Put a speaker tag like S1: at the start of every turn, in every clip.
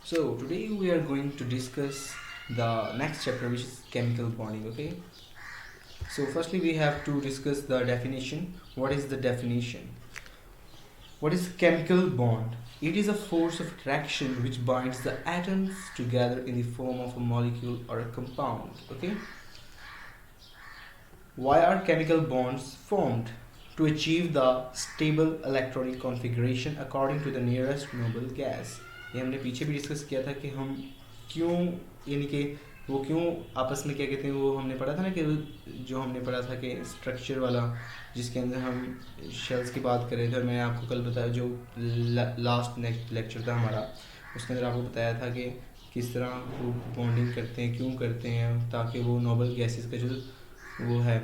S1: So today we are going to discuss the next chapter, which is chemical bonding. Okay. So firstly, we have to discuss the definition. What is the definition? What is chemical bond? It is a force of attraction which binds the atoms together in the form of a molecule or a compound. Okay. Why are chemical bonds formed? To achieve the stable electronic configuration according to the nearest noble gas. ये हमने पीछे भी discuss किया था कि हम क्यों, यानी कि वो क्यों आपस में क्या कहते हैं, वो हमने पढ़ा था ना कि जो हमने पढ़ा था कि स्ट्रक्चर वाला, जिसके अंदर हम शेल्स की बात कर रहे थे, और मैंने आपको कल बताया जो लास्ट नेक्स्ट लेक्चर था हमारा, उसके अंदर आपको बताया था कि किस तरह वो बॉन्डिंग करते हैं, क्यों करते हैं, ताकि वो नोबल गैसेस का जो वो है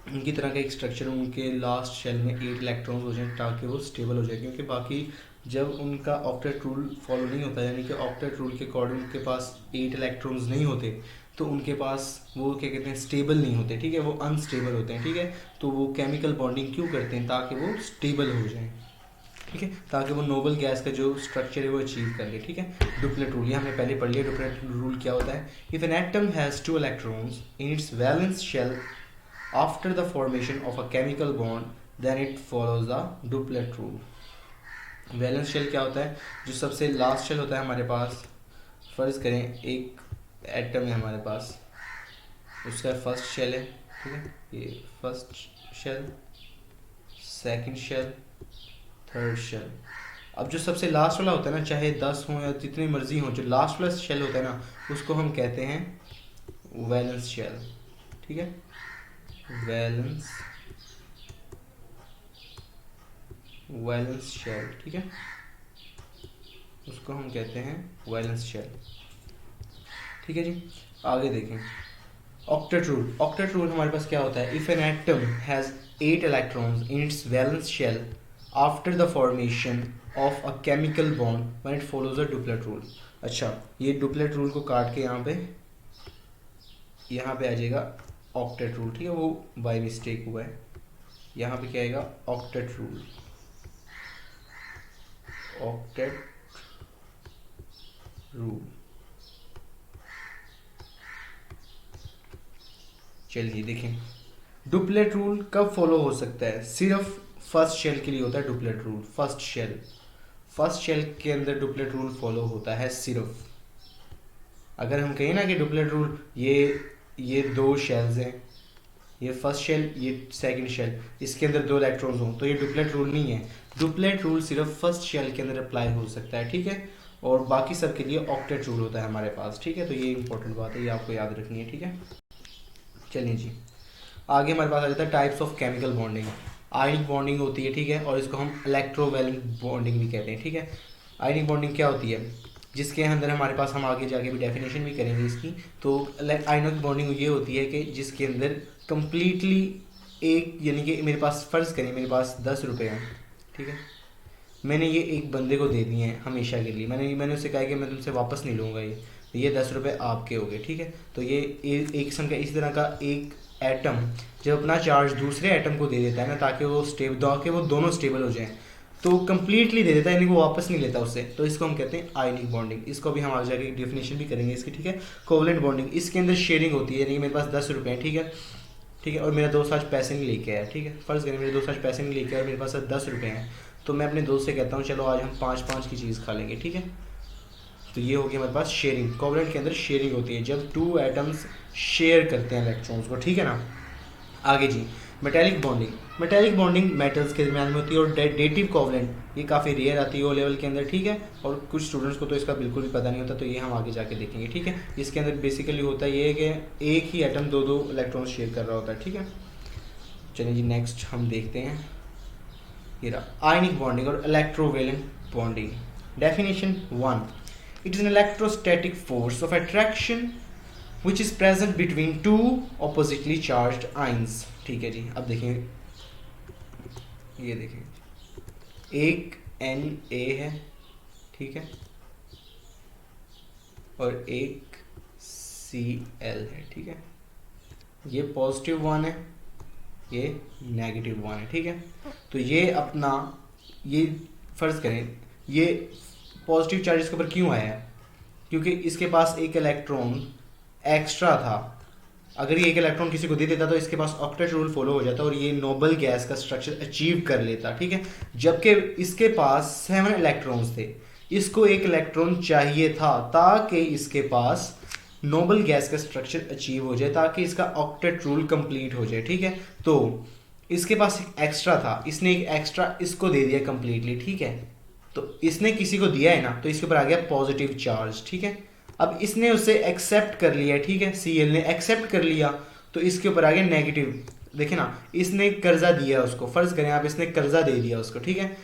S1: उनकी तरह का एक स्ट्रक्चर, उनके लास्ट शेल में 8 इलेक्ट्रॉन्स हो जाएं ताकि वो स्टेबल हो जाए, क्योंकि बाकी जब उनका ऑक्टेट रूल फॉलो नहीं होता, यानी कि ऑक्टेट रूल के अकॉर्डिंग उनके पास 8 इलेक्ट्रॉन्स नहीं होते, तो उनके पास वो क्या कहते हैं, स्टेबल नहीं होते, ठीक है, वो अनस्टेबल होते हैं, ठीक है। तो वो केमिकल बॉन्डिंग क्यों करते हैं? ताकि वो स्टेबल हो जाए, ठीक है, ताकि वो नोबल गैस का जो स्ट्रक्चर है वो अचीव कर ले, ठीक है। डुप्लेट रूल ये हमने पहले पढ़ लिया। डुप्लेट रूल क्या होता है? If an atom has 2 electrons in its valence shell after the formation of a chemical bond then it follows the duplet rule. Valence shell क्या होता है? जो सबसे लास्ट शेल होता है हमारे पास, फर्ज करें एक एटम है हमारे पास, उसका फर्स्ट शेल है, ठीक है, ये first shell, second shell, third shell. अब जो सबसे लास्ट वाला होता है ना, चाहे 10 हो या जितनी मर्जी हो, जो लास्ट वाला शेल होता है ना, उसको हम कहते हैं वैलेंस शेल, ठीक है, वैलेंस शेल, ठीक है, उसको हम कहते हैं वैलेंस शेल, ठीक है जी। आगे देखें ऑक्टेट रूल। ऑक्टेट रूल हमारे पास क्या होता है? If an atom has 8 electrons in its valence shell after the formation of a chemical bond when it follows a duplet rule. अच्छा, ये डुप्लेट रूल को काट के यहाँ पे आ जाएगा ऑक्टेट रूल, ठीक है, वो बाय मिस्टेक हुआ है। यहाँ पे क्या आएगा? Octet rule, octet rule. चलिए देखें, डुप्लेट रूल कब फॉलो हो सकता है? सिर्फ फर्स्ट शेल के लिए होता है डुप्लेट रूल। फर्स्ट शेल के अंदर डुप्लेट रूल फॉलो होता है सिर्फ। अगर हम कहें ना कि डुप्लेट रूल, ये 2 शेल्स हैं, ये फर्स्ट शेल, ये सेकंड शेल, इसके अंदर 2 इलेक्ट्रॉन्स हों, तो ये डुप्लेट रूल नहीं है। डुप्लेट रूल सिर्फ फर्स्ट शेल के अंदर अप्लाई हो सकता है, ठीक है, और बाकी सब के लिए ऑक्टेट रूल होता है हमारे पास, ठीक है। तो ये इंपॉर्टेंट बात है, ये आपको याद रखनी है, ठीक है। चलिए जी, आगे हमारे पास आ जाता है types of chemical bonding. Ionic bonding होती है, ठीक है, और इसको हम इलेक्ट्रोवैलेंट बॉन्डिंग भी कहते हैं, ठीक है। आयनिक बॉन्डिंग क्या होती है? जिसके अंदर हमारे पास, हम आगे जाके भी डेफिनेशन भी करेंगे इसकी। तो आयनिक बॉन्डिंग ये होती है कि जिसके अंदर कम्प्लीटली एक, यानी कि मेरे पास फ़र्ज़ करें मेरे पास 10 रुपये हैं, ठीक है, मैंने ये एक बंदे को दे दिए हैं हमेशा के लिए, मैंने उससे कहा कि मैं तुमसे वापस नहीं लूँगा, ये 10 रुपये आपके हो गए, ठीक है। तो ये एक किस्म का, इस तरह का एक एटम जब अपना चार्ज दूसरे एटम को दे देता है ना, ताकि वो दोनों स्टेबल हो जाएं, तो कम्प्लीटली दे देता है, यानी वो वापस नहीं लेता उससे, तो इसको हम कहते हैं आयनिक बॉन्डिंग। इसको भी हम आगे जाके डेफिनेशन भी करेंगे इसकी, ठीक है। कोवलेंट बॉन्डिंग, इसके अंदर शेयरिंग होती है, यानी कि मेरे पास 10 रुपये हैं, ठीक है, और मेरा दोस्त आज पैसे नहीं लेके आया, ठीक है, फ़र्ज़ करें मेरे दोस्त आज पैसे नहीं लेके आया और मेरे पास 10 रुपये हैं, तो मैं अपने दोस्त से कहता हूँ चलो आज हम 5-5 की चीज़ खा लेंगे, ठीक है। तो ये हो गया हमारे पास शेयरिंग। कोवलेंट के अंदर शेयरिंग होती है जब 2 एटम्स शेयर करते हैं इलेक्ट्रॉन्स को, ठीक है ना। आगे जी, मेटेलिक बॉन्डिंग मेटल्स के दरमियान में होती है, और डेटिव कोवलेंट ये काफ़ी रेयर आती है ओ लेवल के अंदर, ठीक है, और कुछ स्टूडेंट्स को तो इसका बिल्कुल भी पता नहीं होता, तो ये हम आगे जाके देखेंगे, ठीक है। इसके अंदर बेसिकली होता है ये कि एक ही एटम 2 इलेक्ट्रॉन शेयर कर रहा होता है, ठीक है। चलिए जी, नेक्स्ट हम देखते हैं, ये रहा आयनिक बॉन्डिंग और electrovalent bonding. Definition 1, it is an electrostatic force of attraction which is present between 2 oppositely charged ions, ठीक है जी। अब देखें, ये देखें, एक Na है, ठीक है, और एक Cl है, ठीक है, ये पॉजिटिव 1 है, ये नेगेटिव 1 है, ठीक है। तो ये अपना, ये फ़र्ज़ करें ये पॉजिटिव चार्ज इसके ऊपर क्यों आया है? क्योंकि इसके पास एक इलेक्ट्रॉन एक्स्ट्रा था। अगर ये एक इलेक्ट्रॉन किसी को दे देता तो इसके पास ऑक्टेट रूल फॉलो हो जाता और ये नोबल गैस का स्ट्रक्चर अचीव कर लेता, ठीक है। जबकि इसके पास 7 इलेक्ट्रॉन्स थे, इसको एक इलेक्ट्रॉन चाहिए था ताकि इसके पास नोबल गैस का स्ट्रक्चर अचीव हो जाए, ताकि इसका ऑक्टेट रूल कंप्लीट हो जाए, ठीक है। तो इसके पास एक एक्स्ट्रा था, इसने एक एक्स्ट्रा इसको दे दिया कंप्लीटली, ठीक है। तो इसने किसी को दिया है ना, तो इसके ऊपर आ गया पॉजिटिव चार्ज, ठीक है। अब इसने उसे एक्सेप्ट कर लिया, ठीक है, Cl ने एक्सेप्ट कर लिया, तो इसके ऊपर आ गया नेगेटिव। देखिए ना, इसने कर्जा दिया उसको, फर्ज करें आप इसने कर्जा दे दिया उसको, ठीक है,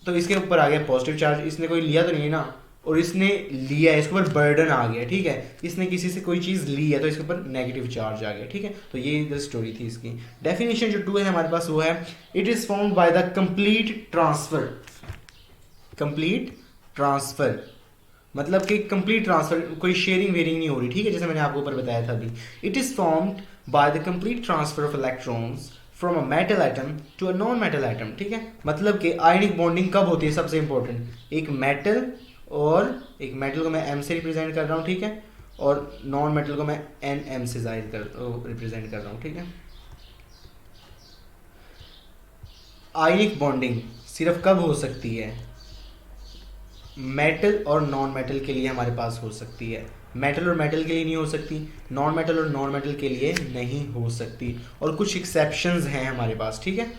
S1: तो इसके ऊपर आ गया पॉजिटिव चार्ज। इसने कोई लिया तो नहीं है ना, और इसने लिया है, इसके ऊपर बर्डन आ गया, ठीक है। इसने किसी से कोई चीज़ ली है तो इसके ऊपर नेगेटिव चार्ज आ गया, ठीक है। तो ये द स्टोरी थी इसकी। डेफिनेशन जो 2 है हमारे पास वो है, it is found by the complete transfer. Complete transfer मतलब कि कंप्लीट ट्रांसफर, कोई शेयरिंग वेयरिंग नहीं हो रही, ठीक है, जैसे मैंने आपको ऊपर बताया था अभी। It is formed by the complete transfer of electrons from a metal item to a non metal item, ठीक है। मतलब कि आयनिक बॉन्डिंग कब होती है, सबसे इंपॉर्टेंट, एक मेटल को मैं M से रिप्रेजेंट कर रहा हूँ, ठीक है, और नॉन मेटल को मैं NM से रिप्रेजेंट कर रहा हूँ, ठीक है। आयनिक बॉन्डिंग सिर्फ कब हो सकती है, मेटल और नॉन मेटल के लिए हमारे पास हो सकती है, मेटल और मेटल के लिए नहीं हो सकती, नॉन मेटल और नॉन मेटल के लिए नहीं हो सकती। और कुछ एक्सेप्शंस हैं हमारे पास, ठीक है।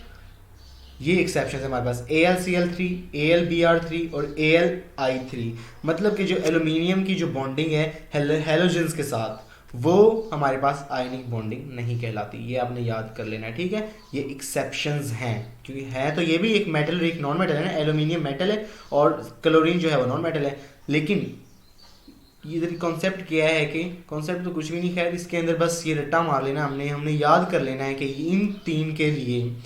S1: ये एक्सेप्शंस है हमारे पास, AlCl3, AlBr3 और AlI3। मतलब कि जो एल्यूमिनियम की जो बॉन्डिंग है हेलोजेंस के साथ, वो हमारे पास आयनिक बॉन्डिंग नहीं कहलाती। ये आपने याद कर लेना है, ठीक है। ये एक्सेप्शंस हैं, क्योंकि है तो ये भी एक मेटल और एक नॉन मेटल है ना, एल्यूमिनियम मेटल है और क्लोरीन जो है वो नॉन मेटल है। लेकिन इधर कॉन्सेप्ट क्या है कि कॉन्सेप्ट तो कुछ भी नहीं, खैर इसके अंदर बस ये रट्टा मार लेना, हमने याद कर लेना है कि इन 3 के लिए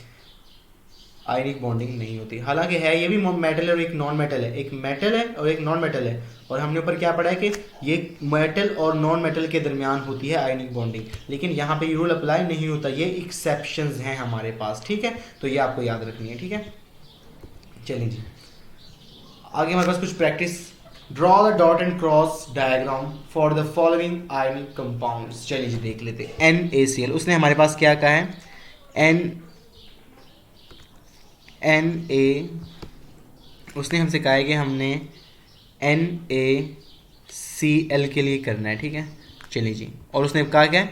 S1: आयनिक बॉन्डिंग नहीं होती। हालांकि है ये भी मेटल और एक नॉन मेटल है, एक मेटल है और एक नॉन मेटल है, और हमने ऊपर क्या पढ़ा है कि ये मेटल और नॉन मेटल के दरमियान होती है आयनिक बॉन्डिंग, लेकिन यहाँ पे ये रूल अप्लाई नहीं होता, ये एक्सेप्शंस हैं हमारे पास, ठीक है। तो ये आपको याद रखनी है, ठीक है। चलिए जी, आगे हमारे पास कुछ practice. Draw the dot and cross diagram for the following ionic compounds. चलिए जी देख लेते हैं। NaCl, उसने हमारे पास क्या कहा है, Na, उसने हमसे कहा है कि हमने NaCl के लिए करना है, ठीक है। चलिए जी, और उसने कहा क्या है,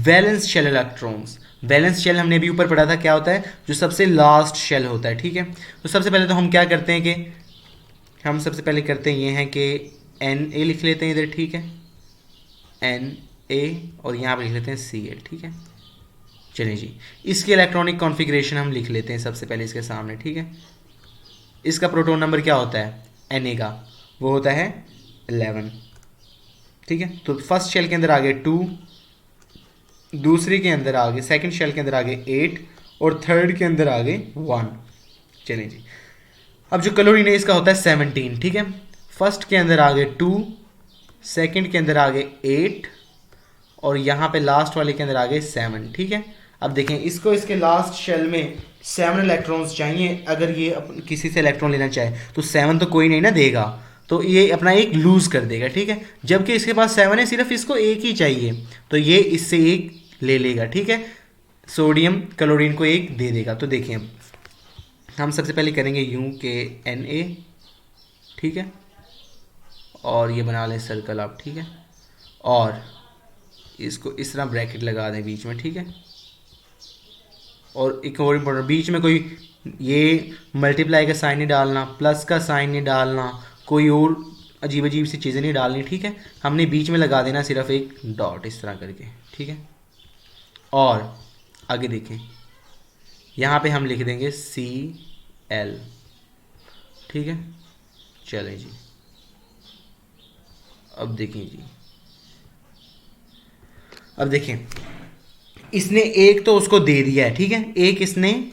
S1: valence shell electrons. Valence shell हमने भी ऊपर पढ़ा था क्या होता है, जो सबसे लास्ट शेल होता है, ठीक है। तो सबसे पहले तो हम क्या करते हैं कि हम सबसे पहले करते हैं ये हैं कि Na लिख लेते हैं इधर, ठीक है, Na, और यहाँ पर लिख लेते हैं Cl, ठीक है। चलिए जी, इसकी इलेक्ट्रॉनिक कॉन्फ़िगरेशन हम लिख लेते हैं सबसे पहले इसके सामने, ठीक है। इसका प्रोटॉन नंबर क्या होता है Na का, वो होता है 11, ठीक है। तो फर्स्ट शेल के अंदर आगे 2, दूसरे के अंदर आगे, सेकंड शेल के अंदर आगे 8 और थर्ड के अंदर आगे 1। चलिए जी, अब जो क्लोरीन है इसका होता है 17, ठीक है। फर्स्ट के अंदर आगे 2, सेकंड के अंदर आगे 8 और यहाँ पे लास्ट वाले के अंदर आगे 7, ठीक है। अब देखें, इसको इसके लास्ट शेल में 7 इलेक्ट्रॉन्स चाहिए। अगर ये किसी से इलेक्ट्रॉन लेना चाहे तो 7 तो कोई नहीं ना देगा, तो ये अपना एक लूज कर देगा, ठीक है। जबकि इसके पास 7 है, सिर्फ इसको एक ही चाहिए, तो ये इससे एक ले लेगा, ठीक है। सोडियम क्लोरीन को एक दे देगा। तो देखिए, हम सबसे पहले करेंगे यूं के Na, ठीक है, और ये बना लें सर्कल आप, ठीक है, और इसको इस तरह ब्रैकेट लगा दें बीच में, ठीक है। और एक और इम्पोर्टेंट, बीच में कोई ये मल्टीप्लाई का साइन नहीं डालना, प्लस का साइन नहीं डालना, कोई और अजीब अजीब सी चीज़ें नहीं डालनी, ठीक है। हमने बीच में लगा देना सिर्फ एक डॉट इस तरह करके, ठीक है। और आगे देखें, यहाँ पे हम लिख देंगे Cl, ठीक है। चलें जी, अब देखिए जी, अब देखें, इसने एक तो उसको दे दिया है, ठीक है, एक इसने,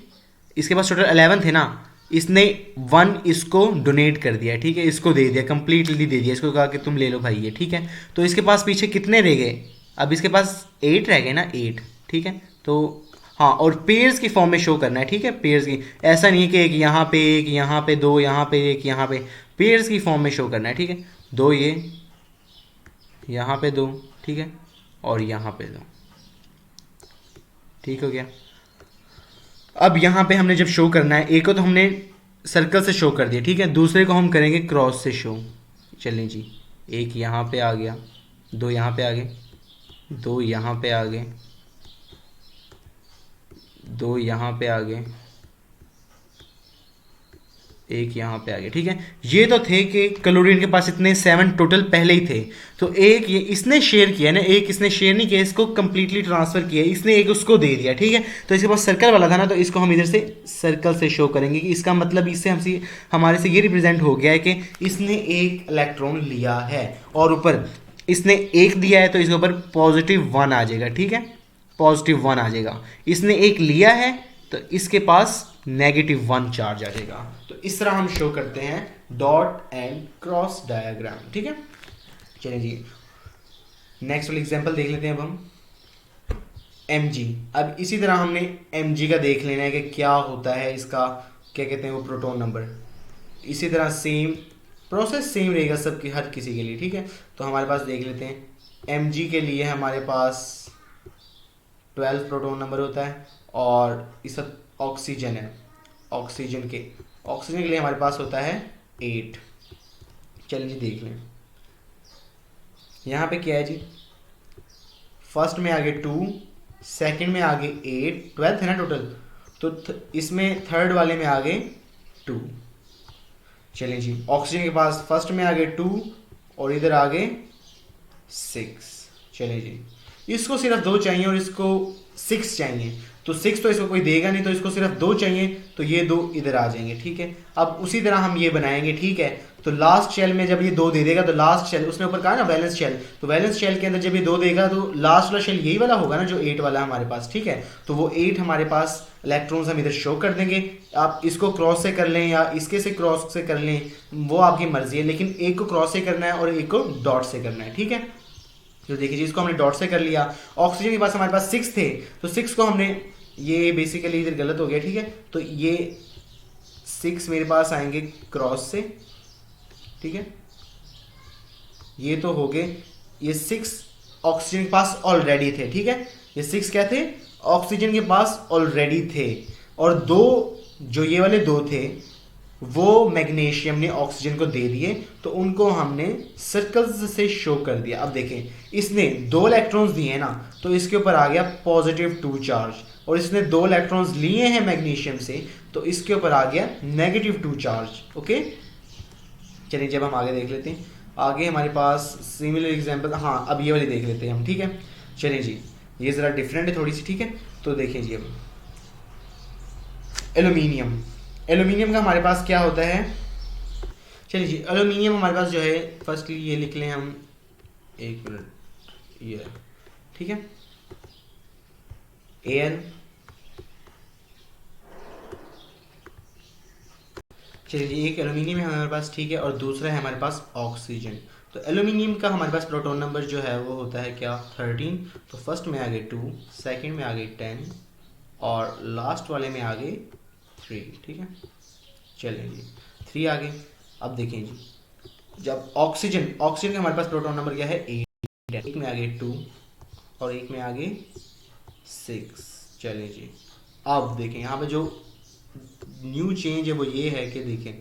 S1: इसके पास टोटल 11 थे ना, इसने 1 इसको डोनेट कर दिया, ठीक है, इसको दे दिया, कंप्लीटली दे दिया, इसको कहा कि तुम ले लो भाई ये, ठीक है। तो इसके पास पीछे कितने रह गए, अब इसके पास 8 रह गए ना, 8, ठीक है। तो हाँ, और पेयर्स की फॉर्म में शो करना है, ठीक है, पेयर्स की, ऐसा नहीं कि एक यहाँ पे, एक यहाँ पे, 2 यहाँ पे, एक यहाँ पे, पेयर्स की फॉर्म में शो करना है, ठीक है। 2 ये यहाँ पे 2, ठीक है, और यहाँ पे 2, ठीक हो गया। अब यहाँ पे हमने जब शो करना है, एक को तो हमने सर्कल से शो कर दिया, ठीक है, दूसरे को हम करेंगे क्रॉस से शो। चलें जी, एक यहाँ पे आ गया, 2 यहाँ पे आ गए, 2 यहाँ पे आ गए, 2 यहाँ पे आ गए, एक यहाँ पे आ गया, ठीक है। ये तो थे कि क्लोरीन के पास इतने 7 टोटल पहले ही थे, तो एक ये इसने शेयर किया ना, एक इसने शेयर नहीं किया, इसको कंप्लीटली ट्रांसफर किया, इसने एक उसको दे दिया, ठीक है। तो इसके पास सर्कल वाला था ना, तो इसको हम इधर से सर्कल से शो करेंगे कि इसका मतलब इससे हमसे हमारे से ये रिप्रेजेंट हो गया है कि इसने एक इलेक्ट्रॉन लिया है, और ऊपर इसने एक दिया है तो इसके ऊपर +1 आ जाएगा, ठीक है, +1 आ जाएगा। इसने एक लिया है तो इसके पास -1 चार्ज आ जाएगा। तो इस तरह हम शो करते हैं डॉट एंड क्रॉस डायग्राम, ठीक है। चलिए जी, नेक्स्ट वाली एग्जांपल देख लेते हैं अब हम Mg। अब इसी तरह हमने Mg का देख लेना है कि क्या होता है इसका, क्या कहते हैं वो, प्रोटॉन नंबर। इसी तरह सेम प्रोसेस सेम रहेगा सबकी, हर किसी के लिए, ठीक है। तो हमारे पास देख लेते हैं Mg के लिए हमारे पास 12 प्रोटॉन नंबर होता है, और इस ऑक्सीजन है, ऑक्सीजन के लिए हमारे पास होता है 8। चलिए जी देख लें, यहाँ पे क्या है जी, फर्स्ट में आगे 2, सेकंड में आगे 8, 12 है ना टोटल, तो इसमें थर्ड वाले में आगे 2। चलिए जी, ऑक्सीजन के पास फर्स्ट में आगे 2 और इधर आगे 6। चलिए जी, इसको सिर्फ 2 चाहिए और इसको 6 चाहिए, तो 6 तो इसको कोई देगा नहीं, तो इसको सिर्फ 2 चाहिए, तो ये 2 इधर आ जाएंगे, ठीक है। अब उसी तरह हम ये बनाएंगे, ठीक है। तो लास्ट शेल में जब ये 2 दे देगा, तो लास्ट शेल, उसने ऊपर कहा ना वैलेंस शेल, तो वैलेंस शेल के अंदर जब ये 2 देगा तो लास्ट वाला शेल यही वाला होगा ना जो 8 वाला हमारे पास, ठीक है। तो वो 8 हमारे पास इलेक्ट्रॉन्स हम इधर शो कर देंगे। आप इसको क्रॉस से कर लें या इसके से क्रॉस से कर लें, वो आपकी मर्जी है, लेकिन एक को क्रॉस से करना है और एक को डॉट से करना है, ठीक है। तो देखिए जी, इसको हमने डॉट से कर लिया। ऑक्सीजन के पास हमारे पास 6 थे, तो 6 को हमने, ये बेसिकली इधर गलत हो गया, ठीक है। तो ये 6 मेरे पास आएंगे क्रॉस से, ठीक है। ये तो हो गए, ये 6 ऑक्सीजन के पास ऑलरेडी थे, ठीक है। ये 6 क्या थे, ऑक्सीजन के पास ऑलरेडी थे, और 2 जो ये वाले 2 थे वो मैग्नीशियम ने ऑक्सीजन को दे दिए, तो उनको हमने सर्कल्स से शो कर दिया। अब देखें, इसने 2 इलेक्ट्रॉन्स दिए ना, तो इसके ऊपर आ गया +2 चार्ज, और इसने 2 इलेक्ट्रॉन्स लिए हैं मैग्नीशियम से, तो इसके ऊपर आ गया -2 चार्ज, ओके। चलिए जब हम आगे देख लेते हैं, आगे हमारे पास सिमिलर एग्जांपल, हाँ अब ये वाली देख लेते हैं हम, ठीक है। चलिए जी, ये ज़रा डिफरेंट है थोड़ी सी, ठीक है। तो देखें जी, अब एल्यूमिनियम, एल्यूमिनियम का हमारे पास क्या होता है। चलिए जी, एल्यूमिनियम हमारे पास जो है, फर्स्टली ये लिख लें हम, 1 मिनट, ये ठीक है, An। चलिए जी, एक एल्यूमिनियम है हमारे पास, ठीक है, और दूसरा है हमारे पास ऑक्सीजन। तो एल्यूमिनियम का हमारे पास प्रोटॉन नंबर जो है वो होता है क्या, 13। तो फर्स्ट में आगे 2, सेकंड में आगे 10, और लास्ट वाले में आगे 3, ठीक है। चलिए जी, 3 आगे। अब देखें जी, जब ऑक्सीजन का हमारे पास प्रोटॉन नंबर क्या है, 8, एक में आगे 2 और एक में आगे 6। चलिए जी, अब देखें यहाँ पे जो न्यू चेंज है वो ये है कि देखें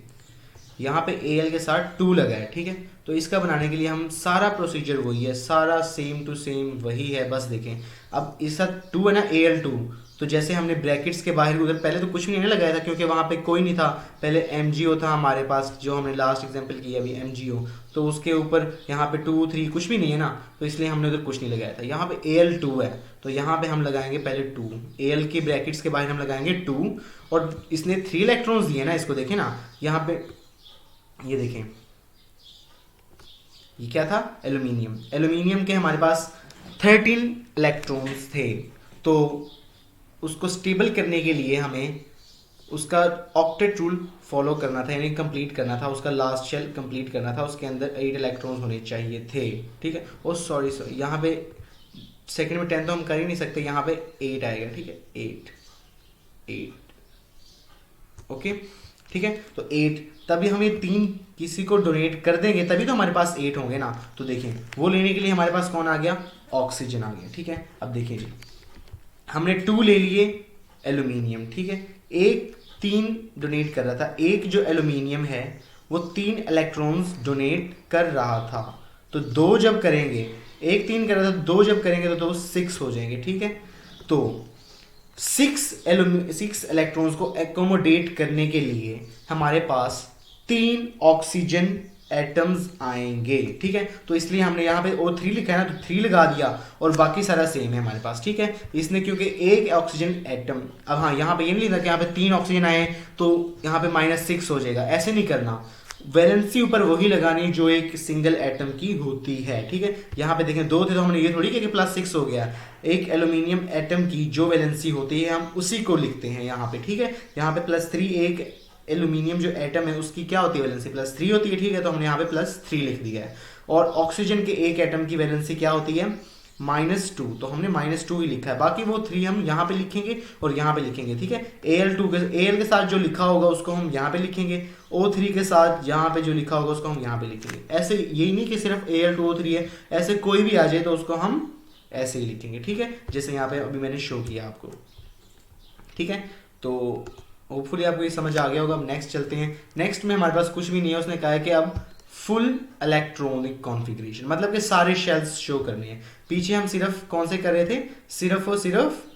S1: यहाँ पे Al के साथ 2 लगा है, ठीक है। तो इसका बनाने के लिए हम सारा प्रोसीजर वही है, सारा सेम टू सेम वही है, बस देखें अब इसका 2 है ना, Al2, तो जैसे हमने ब्रैकेट्स के बाहर उधर पहले तो कुछ भी नहीं लगाया था क्योंकि वहाँ पे कोई नहीं था, पहले MgO था हमारे पास, जो हमने लास्ट एग्जांपल किया अभी MgO, तो उसके ऊपर यहाँ पे 2 3 कुछ भी नहीं है ना, तो इसलिए हमने उधर कुछ नहीं लगाया था। यहाँ पे Al2 है, तो यहाँ पे हम लगाएंगे पहले 2, Al के ब्रैकेट्स के बाहर हम लगाएंगे 2, और इसने 3 इलेक्ट्रॉन्स दिए ना, इसको देखें ना, यहाँ पे ये देखें, ये क्या था, एल्यूमिनियम। एल्यूमिनियम के हमारे पास 13 इलेक्ट्रॉन्स थे, तो उसको स्टेबल करने के लिए हमें उसका ऑक्टेट रूल फॉलो करना था, यानी कंप्लीट करना था, उसका लास्ट शेल कंप्लीट करना था, उसके अंदर 8 इलेक्ट्रॉन्स होने चाहिए थे, ठीक है। और सॉरी यहाँ पे सेकंड में 10 तो हम कर ही नहीं सकते, यहाँ पे 8 आएगा, ठीक है, 8 ओके। ठीक है। तो 8, तभी हम ये 3 किसी को डोनेट कर देंगे तभी तो हमारे पास 8 होंगे ना। तो देखें वो लेने के लिए हमारे पास कौन आ गया, ऑक्सीजन आ गया। ठीक है, अब देखिए जी हमने 2 ले लिए एल्यूमिनियम। ठीक है, एक 3 डोनेट कर रहा था, एक जो एल्यूमिनियम है वो 3 इलेक्ट्रॉन्स डोनेट कर रहा था। तो 2 जब करेंगे, एक 3 कर रहा था, 2 जब करेंगे तो 2 6 हो जाएंगे। ठीक है, तो 6 इलेक्ट्रॉन्स को एकोमोडेट करने के लिए हमारे पास 3 ऑक्सीजन एटम्स आएंगे। ठीक है, तो इसलिए हमने यहाँ पे O3 लिखा है ना, तो 3 लगा दिया और बाकी सारा सेम है हमारे पास। ठीक है, इसने क्योंकि एक ऑक्सीजन एटम, अब हाँ यहाँ पे ये नहीं लिखा कि यहाँ पे 3 ऑक्सीजन आए तो यहाँ पे -6 हो जाएगा, ऐसे नहीं करना। वैलेंसी ऊपर वही लगानी जो एक सिंगल एटम की होती है। ठीक है, यहाँ पे देखें 2 थे तो हमने ये थोड़ी किया कि +6 हो गया। एक एल्यूमिनियम एटम की जो वैलेंसी होती है हम उसी को लिखते हैं यहाँ पे। ठीक है, यहाँ पे +3, एक एल्यूमिनियम जो एटम है उसकी क्या होती है वैलेंसी, +3 होती है। ठीक है, तो हमने यहाँ पे +3 लिख दिया है। और ऑक्सीजन के एक एटम की वैलेंसी क्या होती है, -2, तो हमने -2 ही लिखा है। बाकी वो 3 हम यहाँ पे लिखेंगे और यहाँ पे लिखेंगे। ठीक है, Al के साथ जो लिखा होगा उसको हम यहाँ पे लिखेंगे, O3 के साथ यहाँ पे जो लिखा होगा उसको हम यहाँ पे लिखेंगे। ऐसे यही नहीं कि सिर्फ Al2O3 है, ऐसे कोई भी आ जाए तो उसको हम ऐसे ही लिखेंगे। ठीक है, जैसे यहाँ पे अभी मैंने शो किया आपको। ठीक है, तो होपफुली आपको ये समझ आ गया होगा। अब नेक्स्ट चलते हैं। नेक्स्ट में हमारे पास कुछ भी नहीं है, उसने कहा है कि अब फुल इलेक्ट्रॉनिक कॉन्फ़िगरेशन, मतलब कि सारे शेल्स शो करने हैं। पीछे हम सिर्फ कौन से कर रहे थे, सिर्फ और सिर्फ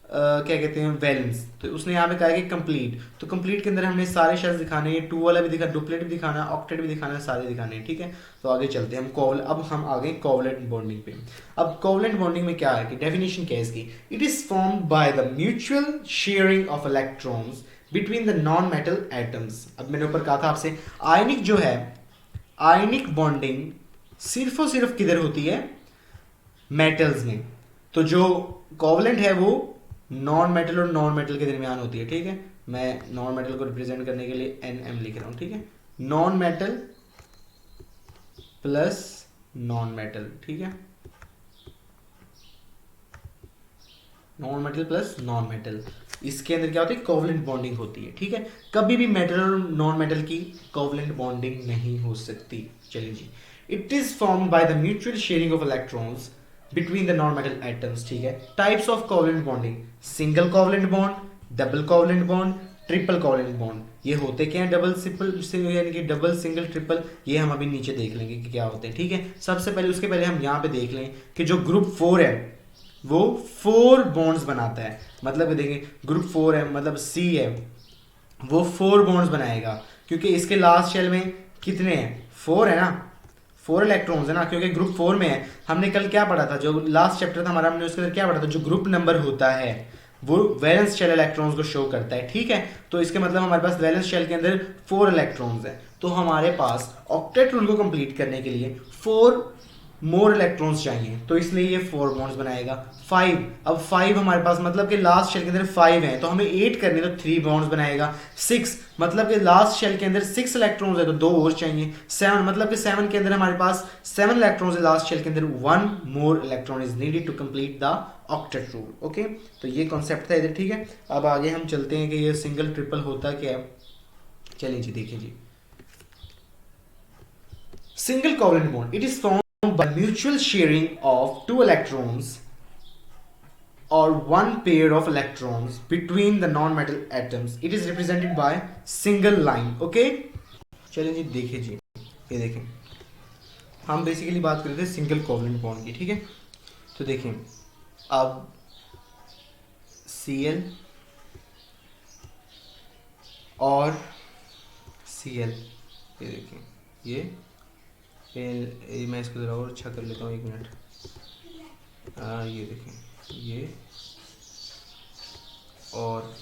S1: क्या कहते हैं वैलेंस, तो उसने यहाँ पे कहा है कि कंप्लीट। तो कंप्लीट के अंदर हमने सारे शेल्स दिखाने हैं, 2 वाला भी दिखा, डुप्लेट भी दिखाना, ऑक्टेट भी दिखाना, सारे दिखाने हैं। ठीक है, तो आगे चलते हैं हम अब हम आ गए कोवलेंट बॉन्डिंग पे। अब कोवलेंट बॉन्डिंग में क्या है कि डेफिनेशन क्या है इसकी, it is formed by the mutual sharing of electrons between the non metal atoms. अब मैंने ऊपर कहा था आपसे आयनिक जो है, आयनिक बॉन्डिंग सिर्फ और सिर्फ किधर होती है, मेटल्स में। तो जो कोवलेंट है वो नॉन मेटल और नॉन मेटल के दरमियान होती है। ठीक है, मैं नॉन मेटल को रिप्रेजेंट करने के लिए NM लिख रहा हूं। ठीक है, non metal plus non metal. ठीक है, non metal plus non metal, इसके अंदर क्या होती है, कोवलेंट बॉन्डिंग होती है। ठीक है, कभी भी मेटल और नॉन मेटल की कोवलेंट बॉन्डिंग नहीं हो सकती। चलिए जी, it is formed by the mutual sharing of electrons between the non metal atoms. ठीक है, types of covalent bonding, single covalent bond, double covalent bond, triple covalent bond. ये होते क्या है, डबल सिंपल यानी कि डबल सिंगल ट्रिपल, ये हम अभी नीचे देख लेंगे कि क्या होते हैं। ठीक है, सबसे पहले उसके पहले हम यहाँ पे देख लें कि जो ग्रुप 4 है वो 4 बॉन्ड्स बनाता है। मतलब देखेंगे ग्रुप 4 है, मतलब C है, वो 4 बॉन्ड्स बनाएगा, क्योंकि इसके लास्ट शेल में कितने हैं, 4 है ना, 4 इलेक्ट्रॉन्स है ना, क्योंकि ग्रुप 4 में है। हमने कल क्या पढ़ा था, जो लास्ट चैप्टर था हमारा, हमने उसके अंदर क्या पढ़ा था, जो ग्रुप नंबर होता है वो वैलेंस शेल इलेक्ट्रॉन्स को शो करता है। ठीक है, तो इसके मतलब हमारे पास वैलेंस शेल के अंदर 4 इलेक्ट्रॉन्स है, तो हमारे पास ऑक्टेट रूल को कंप्लीट करने के लिए 4 मोर इलेक्ट्रॉन्स चाहिए, तो इसलिए ये 4 बॉन्ड्स बनाएगा। 5, अब 5 हमारे पास मतलब कि लास्ट शेल के अंदर 5 है, तो हमें 8 करने तो 3 बॉन्ड्स बनाएगा। 6 मतलब कि लास्ट शेल के अंदर 6 इलेक्ट्रॉन्स है तो 2 और चाहिए। 7 मतलब कि 7 के अंदर हमारे पास 7 इलेक्ट्रॉन्स है, लास्ट शेल के अंदर 1 more electron is needed to complete the octet rule. Okay, तो ये कॉन्सेप्ट था इधर। ठीक है, अब आगे हम चलते हैं कि ये सिंगल ट्रिपल होता क्या है। चलिए जी देखिए जी, single covalent bond, it is form by mutual sharing of 2 electrons or 1 pair of electrons between the non-metal atoms. It is represented by single line. Okay? चलिए जी देखिए जी, ये देखें हम बेसिकली बात कर रहे थे सिंगल कोवलेंट बॉन्ड की। ठीक है, तो देखें अब Cl और Cl, ये देखें ये मैं इसको ज़रा और अच्छा कर लेता हूँ, 1 मिनट। ये देखें ये और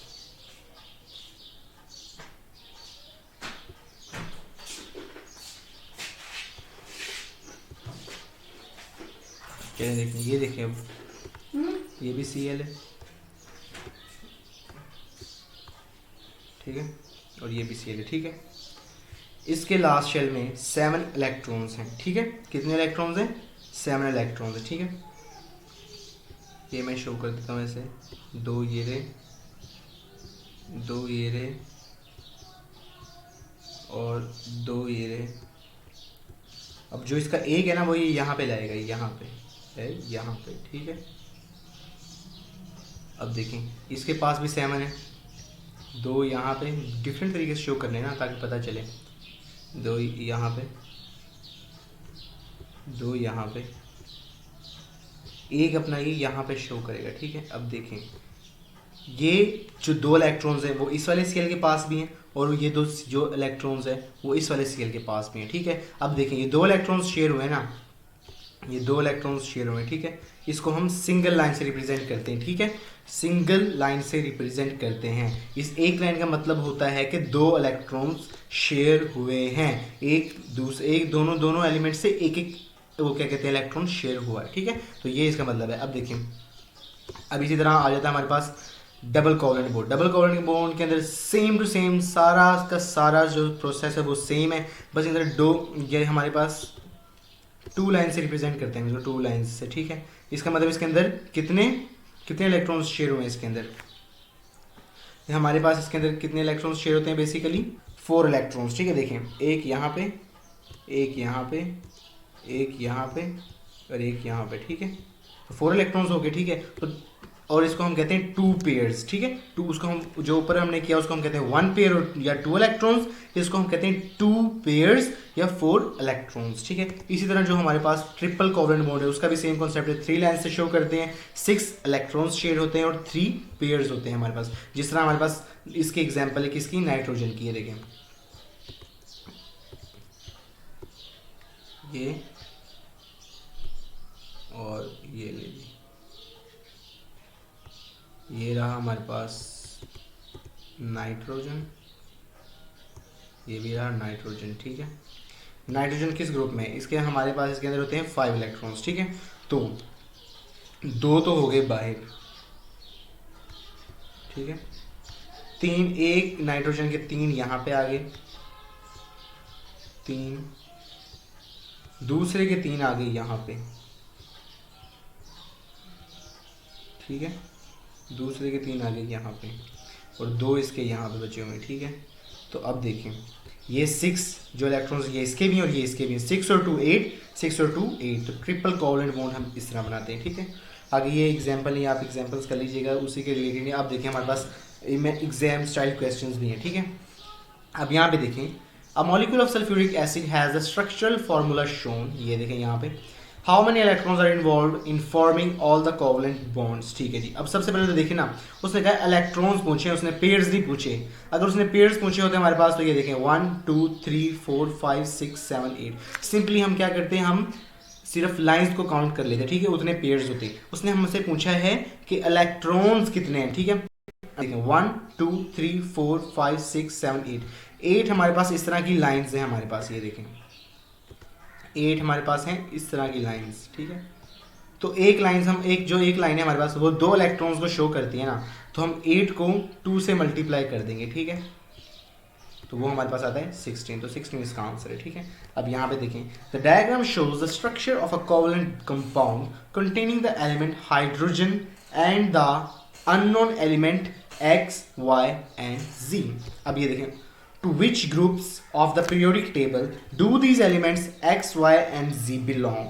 S1: क्या देखें, ये देखें अब ये भी Cl है। ठीक है, और ये भी Cl है। ठीक है, इसके लास्ट शेल में 7 इलेक्ट्रॉन्स हैं। ठीक है, कितने इलेक्ट्रॉन्स हैं, 7 इलेक्ट्रॉन्स हैं। ठीक है, ये मैं शो कर देता हूँ ऐसे, 2 ये रे, 2 ये रे और 2 ये रहे। अब जो इसका एक है ना वो ये यहाँ पे लाएगा, यहाँ पे है, यहाँ पे, ठीक है। अब देखें इसके पास भी 7 है, 2 यहाँ पे, डिफरेंट तरीके से शो कर लेना ताकि पता चले। 2 यहाँ पे, 2 यहाँ पे, एक अपना ये यहाँ पे शो करेगा, ठीक है। अब देखें ये जो 2 इलेक्ट्रॉन्स हैं वो इस वाले स्केल के पास भी हैं और ये 2 जो इलेक्ट्रॉन्स हैं वो इस वाले स्केल के पास भी हैं, ठीक है। अब देखें ये 2 इलेक्ट्रॉन्स शेयर हुए हैं ना, ये 2 इलेक्ट्रॉन्स शेयर हुए हैं, ठीक है। इसको हम सिंगल लाइन से रिप्रेजेंट करते हैं, ठीक है। सिंगल लाइन से रिप्रेजेंट करते हैं। इस एक लाइन का मतलब होता है कि 2 इलेक्ट्रॉन्स शेयर हुए हैं, एक दोनों एलिमेंट से एक एक, वो क्या कहते हैं, इलेक्ट्रॉन शेयर हुआ है, ठीक है। तो ये इसका मतलब है। अब देखिए अब इसी तरह आ जाता है हमारे पास double covalent bond. Double covalent bond के अंदर सेम टू सेम सारा का सारा जो प्रोसेस है वो सेम है, बस इधर 2 ये हमारे पास 2 लाइन से रिप्रेजेंट करते हैं इसको, 2 लाइन से, ठीक है। इसका मतलब इसके अंदर कितने इलेक्ट्रॉन्स शेयर हुए हैं इसके अंदर, हमारे पास इसके अंदर कितने इलेक्ट्रॉन्स शेयर होते हैं, बेसिकली 4 इलेक्ट्रॉन्स, ठीक है। देखें एक यहाँ पे, एक यहाँ पे, एक यहाँ पे और एक यहाँ पे, ठीक है। तो 4 इलेक्ट्रॉन्स हो गए, ठीक है। तो और इसको हम कहते हैं 2 पेयर्स, ठीक है। 2 उसको हम जो ऊपर हमने किया उसको हम कहते हैं 1 पेयर या 2 इलेक्ट्रॉन्स, इसको हम कहते हैं 2 पेयर्स या 4 इलेक्ट्रॉन्स, ठीक है। इसी तरह जो हमारे पास ट्रिपल कोवलेंट बॉन्ड है उसका भी सेम कॉन्सेप्ट है, 3 लाइन से शो करते हैं, 6 इलेक्ट्रॉन्स शेयर होते हैं और 3 पेयर्स होते हैं हमारे पास। जिस तरह हमारे पास इसकी एग्जाम्पल है किसकी, नाइट्रोजन की है। देखें ये और ये ले ली, ये रहा हमारे पास नाइट्रोजन, ये भी रहा नाइट्रोजन, ठीक है। नाइट्रोजन किस ग्रुप में है, इसके हमारे पास इसके अंदर होते हैं 5 इलेक्ट्रॉन्स, ठीक है। तो 2 तो हो गए बाहर, ठीक है। 3, एक नाइट्रोजन के 3 यहाँ पे आ गए, 3 दूसरे के 3 आ गए यहाँ पे, ठीक है। दूसरे के 3 आ गए यहाँ पे और 2 इसके यहाँ पे बचे हुए, ठीक है। तो अब देखें ये 6 जो इलेक्ट्रॉन्स ये इसके भी हैं और ये इसके भी हैं, 6 और 2 8, 6 और 2 8। तो ट्रिपल कोवलेंट बॉन्ड हम इस तरह बनाते हैं, ठीक है। आगे ये एग्जाम्पल है, आप एग्जाम्पल्स कर लीजिएगा उसी के रिलेटेड। आप देखें हमारे पास में एग्जाम स्टाइल क्वेश्चंस भी हैं, ठीक है। अब यहाँ पे देखें a molecule of sulphuric acid has the structural formula shown, ये देखें यहाँ पे, how many electrons are involve in forming all the covalent bonds, ठीक है जी। अब सबसे पहले तो देखिए ना, उसने कहा इलेक्ट्रॉन्स पूछे, उसने पेयर्स नहीं पूछे। अगर उसने पेयर्स पूछे होते हमारे पास तो ये देखें 1 2 3 4 5 6 7 8। सिंपली हम क्या करते हैं, हम सिर्फ लाइंस को काउंट कर लेते हैं, ठीक है, उतने पेयर्स होते हैं। उसने हमसे पूछा है कि इलेक्ट्रॉन्स कितने हैं, ठीक है। देखें 1 2 3 4 5 6 7 8, 8 हमारे पास इस तरह की लाइंस हैं हमारे पास, ये देखें 8 हमारे पास हैं इस तरह की लाइंस, ठीक है। तो एक लाइन हम एक लाइन है हमारे पास वो 2 इलेक्ट्रॉन्स को शो करती है ना, तो हम 8 को 2 से मल्टीप्लाई कर देंगे, ठीक है। तो वो हमारे पास आता है 16, तो 16 इसका आंसर है, ठीक है। अब यहाँ पे देखें the diagram shows the structure of a covalent compound containing the element hydrogen and the unknown element X, Y and Z। अब ये देखें to which groups of the periodic table do these elements X, Y and Z belong।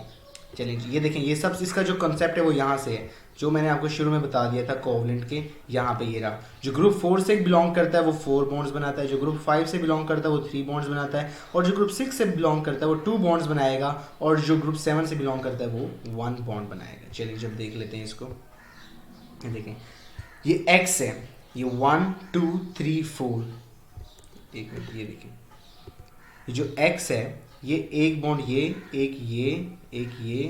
S1: चलिए जी, ये देखें ये सब इसका जो कंसेप्ट है वो यहाँ से है, जो मैंने आपको शुरू में बता दिया था कोवलेंट के। यहाँ पे ये रहा, जो ग्रुप 4 से बिलोंग करता है वो 4 बॉन्ड्स बनाता है, जो ग्रुप 5 से बिलोंग करता है वो 3 बॉन्ड्स बनाता है, और जो ग्रुप 6 से बिलोंग करता है वो 2 बॉन्ड्स बनाएगा, और जो ग्रुप 7 से बिलोंग करता है वो 1 बॉन्ड बनाएगा। चलिए जब देख लेते हैं इसको, देखें ये X है, ये 1 2 3 4, एक मिनट, ये देखिए ये जो X है ये एक बॉन्ड ये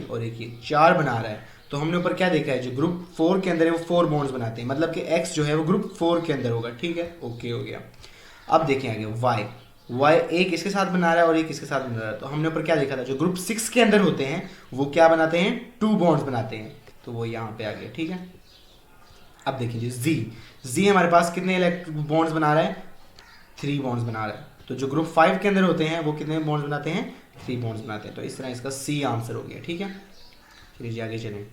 S1: और एक ये 4 बना रहा है। तो हमने ऊपर क्या देखा है, जो ग्रुप 4 के अंदर है वो 4 बॉन्ड्स बनाते हैं, मतलब कि X जो है वो ग्रुप 4 के अंदर होगा, ठीक है, ओके हो गया। अब देखें आगे Y एक इसके साथ बना रहा है और एक इसके साथ बना रहा है। तो हमने ऊपर क्या देखा था, जो ग्रुप 6 के अंदर होते हैं वो क्या बनाते हैं, 2 बॉन्ड्स बनाते हैं, तो वो यहाँ पे आ गया, ठीक है। अब देखिए Z हमारे पास कितने बॉन्ड्स बना रहा है, 3 बॉन्ड्स बना रहा है। तो जो ग्रुप 5 के अंदर होते हैं वो कितने बॉन्ड्स बनाते हैं, 3 बॉन्ड्स बनाते हैं। तो इस तरह इसका C आंसर हो गया, ठीक है। चलिए जी आगे चलें।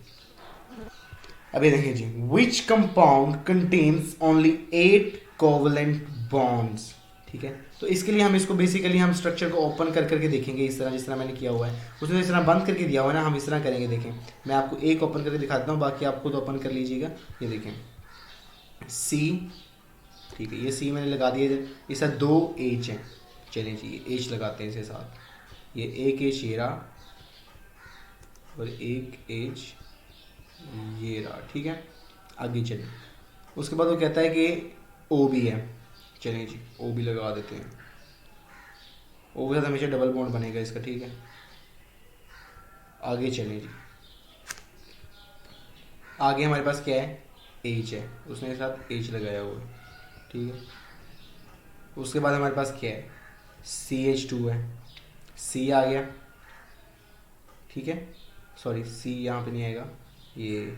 S1: अभी देखिए जी, which compound contains only 8 covalent bonds, ठीक है। तो इसके लिए हम इसको बेसिकली हम स्ट्रक्चर को ओपन कर करके देखेंगे, इस तरह जिस तरह मैंने किया हुआ है। उसने इस तरह बंद करके दिया हुआ है ना, हम इस तरह करेंगे। देखें, मैं आपको एक ओपन करके दिखाता हूँ, बाकी आप खुद ओपन कर लीजिएगा। ये देखें सी, ठीक है, ये सी मैंने लगा दिया। इसका 2 एच हैं, चलें जी एच लगाते हैं इसके साथ। ये एक एच ये रहा और एक एच ये रहा, ठीक है। आगे चलें, उसके बाद वो कहता है कि ओ भी है। चलिए जी ओ भी लगा देते हैं। ओ के साथ हमेशा डबल बॉन्ड बनेगा इसका, ठीक है। आगे चलें जी, आगे हमारे पास क्या है, एच है, उसने साथ एच लगाया हुआ है, ठीक है। उसके बाद हमारे पास क्या है, CH2 है, सी आ गया, ठीक है। सॉरी सी यहाँ पे नहीं आएगा, ये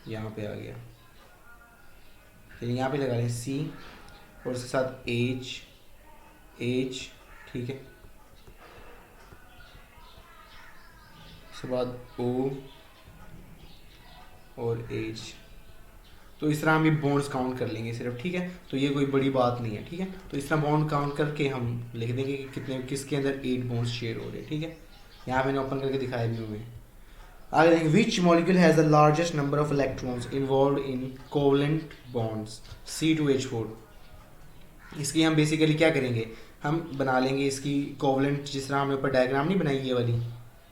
S1: यहाँ पे आ गया। चलिए यहाँ पे लगा लें सी और उसके साथ एच, ठीक है। उसके बाद ओ और एच। तो इस तरह हम ये बॉन्ड्स काउंट कर लेंगे सिर्फ, ठीक है। तो ये कोई बड़ी बात नहीं है, ठीक है। तो इस तरह बॉन्ड काउंट करके हम लिख देंगे कि कितने किसके अंदर 8 बॉन्ड्स शेयर हो रहे हैं, ठीक है। यहाँ मैंने ओपन करके दिखाया भी हुए हैं। आगे देखेंगे, which molecule has the largest number of electrons involve in covalent bonds, C2H4। इसकी हम बेसिकली क्या करेंगे, हम बना लेंगे इसकी कोवलेंट, जिस तरह हमने ऊपर डायग्राम नहीं बनाई ये वाली,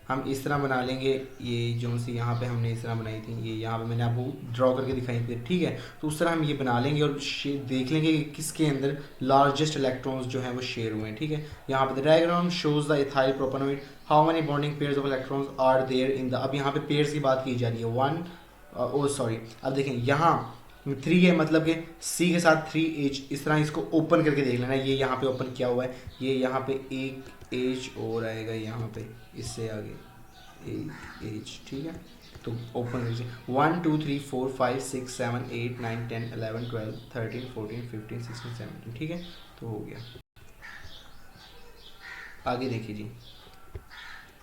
S1: हम इस तरह बना लेंगे। ये जो सी यहाँ पे हमने इस तरह बनाई थी, ये यहाँ पे मैंने आपको ड्रॉ करके दिखाई थी, ठीक है। तो उस तरह हम ये बना लेंगे और देख लेंगे कि किसके अंदर लार्जेस्ट इलेक्ट्रॉन्स जो हैं वो शेयर हुए हैं, ठीक है। यहाँ पे the diagram shows the ethyl propanoid, how many bonding pairs of electrons are there in the. अब यहाँ पे पेयर्स की बात की जा रही है, 1 ओ सॉरी, अब देखें यहाँ 3 है, मतलब कि सी के साथ 3H। इस तरह इसको ओपन करके देख लेना, ये यहाँ पे ओपन किया हुआ है, ये यहाँ पे एक H और आएगा यहाँ पे, इससे आगे एक H, ठीक है। तो ओपन कीजिए 1 2 3 4 5 6 7 8 9 10 11 12 13 14 15 16 17, ठीक है। तो हो गया। आगे देखिए जी,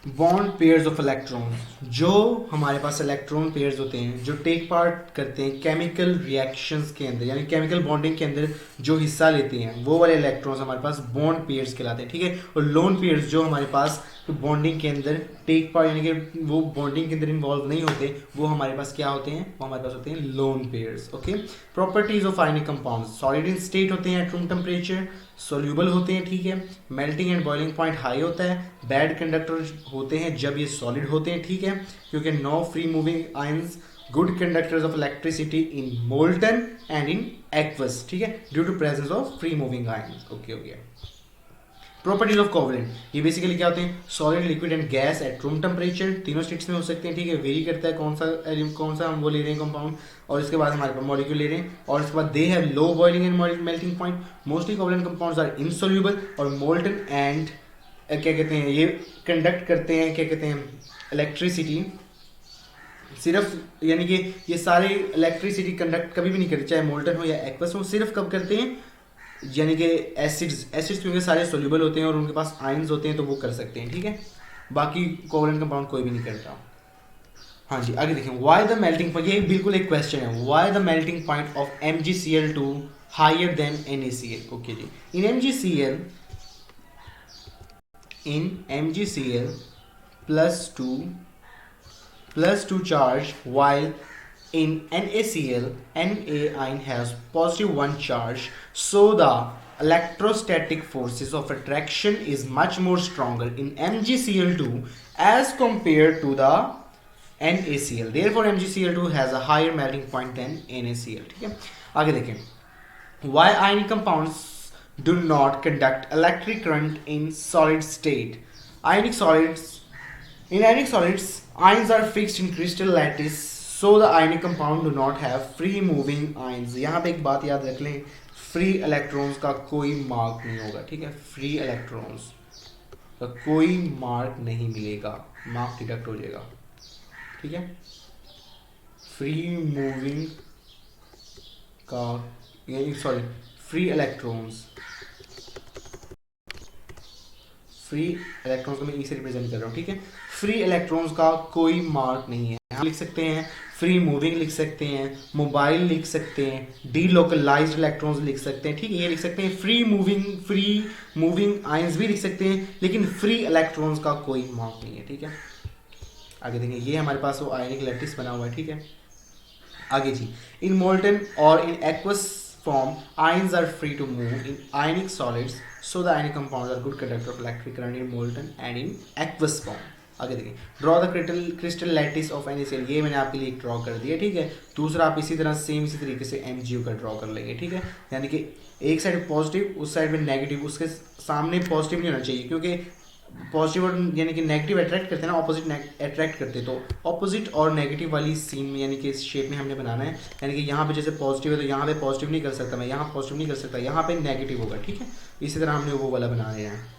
S1: बॉन्ड पेयर्स ऑफ इलेक्ट्रॉन्स, जो हमारे पास इलेक्ट्रॉन पेयर्स होते हैं जो टेक पार्ट करते हैं केमिकल रिएक्शंस के अंदर, यानी केमिकल बॉन्डिंग के अंदर जो हिस्सा लेते हैं, वो वाले इलेक्ट्रॉन्स हमारे पास बॉन्ड पेयर्स कहलाते हैं, ठीक है। और लोन पेयर्स जो हमारे पास बॉन्डिंग के अंदर टेक पार्ट, यानी कि वो बॉन्डिंग के अंदर इन्वॉल्व नहीं होते, वो हमारे पास क्या होते हैं, वो हमारे पास होते हैं lone pairs, okay. Properties of ionic compounds, solid in state होते हैं एट रूम टेम्परेचर, सोल्यूबल होते हैं, ठीक है। Melting and boiling point high होता है, बैड कंडक्टर होते हैं जब ये सॉलिड होते हैं, ठीक है, क्योंकि no free moving ions, good conductors of electricity in molten and in aqueous, ठीक है, due to presence of free moving ions, okay हो गया। प्रॉपर्टीज ऑफ कोवलेंट, ये बेसिकली क्या होते हैं, solid liquid and gas at room temperature, तीनों states में हो सकते हैं, ठीक है। वेरी करता है कौन सा हम वो ले रहे हैं कंपाउंड, और इसके बाद हमारे पास मॉलिक्यूल ले रहे हैं, और इसके बाद they have low boiling and melting point, mostly covalent compounds are insoluble और मोल्टन एंड क्या कहते हैं, ये कंडक्ट करते हैं, क्या कहते हैं, इलेक्ट्रिसिटी सिर्फ, यानी कि ये सारे इलेक्ट्रिसिटी कंडक्ट कभी भी नहीं करते, चाहे मोल्टन हो या एक्वस हो, सिर्फ कब करते हैं, यानी कि एसिड्स क्योंकि सारे सोल्यूबल होते हैं और उनके पास आयंस होते हैं, तो वो कर सकते हैं, ठीक है। बाकी कोवलेंट कंपाउंड कोई भी नहीं करता। हाँ जी, आगे देखें, व्हाई द मेल्टिंग पॉइंट, ये बिल्कुल एक क्वेश्चन है, why the melting point of MgCl2 higher than NaCl, okay जी। In MgCl +2 charge, while in NaCl, Na ion has +1 charge, so the electrostatic forces of attraction is much more stronger in MgCl2 as compared to the NaCl. Therefore, MgCl2 has a higher melting point than NaCl, ठीक है। आगे देखें, why ionic compounds do not conduct electric current in solid state. In ionic solids, ions are fixed in crystal lattice, so the ionic compound do not have free moving ions. यहाँ पे एक बात याद रख लें, फ्री इलेक्ट्रॉन्स का कोई mark नहीं होगा, ठीक है। फ्री इलेक्ट्रॉन्स का कोई मार्क नहीं मिलेगा, मार्क डिडक्ट हो जाएगा, ठीक है। फ्री मूविंग का, यानी सॉरी, फ्री इलेक्ट्रॉन्स को मैं ई से रिप्रेजेंट कर रहा हूँ, ठीक है। फ्री इलेक्ट्रॉन्स का कोई मार्क नहीं है, हम लिख सकते हैं फ्री मूविंग लिख सकते हैं, मोबाइल लिख सकते हैं, डीलोकलाइज्ड इलेक्ट्रॉन्स लिख सकते हैं, ठीक है, ये लिख सकते हैं। फ्री मूविंग आयंस भी लिख सकते हैं, लेकिन फ्री इलेक्ट्रॉन्स का कोई मार्क नहीं है, ठीक है। आगे देखें, ये हमारे पास वो आयनिक लैटिस बना हुआ है, ठीक है। आगे जी, इन मोल्टन और in aqueous form, ions are free to move in ionic solids, so the ionic compounds are good conductor of electric current in molten and in aqueous form. आगे देखिए, draw the crystal lattice of NaCl, ये मैंने आपके लिए draw कर दिया, ठीक है। दूसरा आप इसी तरह सेम इसी तरीके से MgO का ड्रॉ कर लेंगे, ठीक है। यानी कि एक साइड पॉजिटिव, उस साइड में नेगेटिव, उसके सामने पॉजिटिव नहीं होना चाहिए, क्योंकि पॉजिटिव और यानी कि नेगेटिव अट्रैक्ट करते हैं ना, ऑपोजिट अट्रैक्ट करते हैं, तो ऑपोजिट और नेगेटिव वाली सीन में यानी कि इस शेप में हमने बनाना है। यानी कि यहाँ पे जैसे पॉजिटिव है तो यहाँ पे पॉजिटिव नहीं कर सकता मैं, यहाँ पॉजिटिव नहीं कर सकता, यहाँ पे नेगेटिव होगा, ठीक है। इसी तरह हमने वो वाला बना लिया है।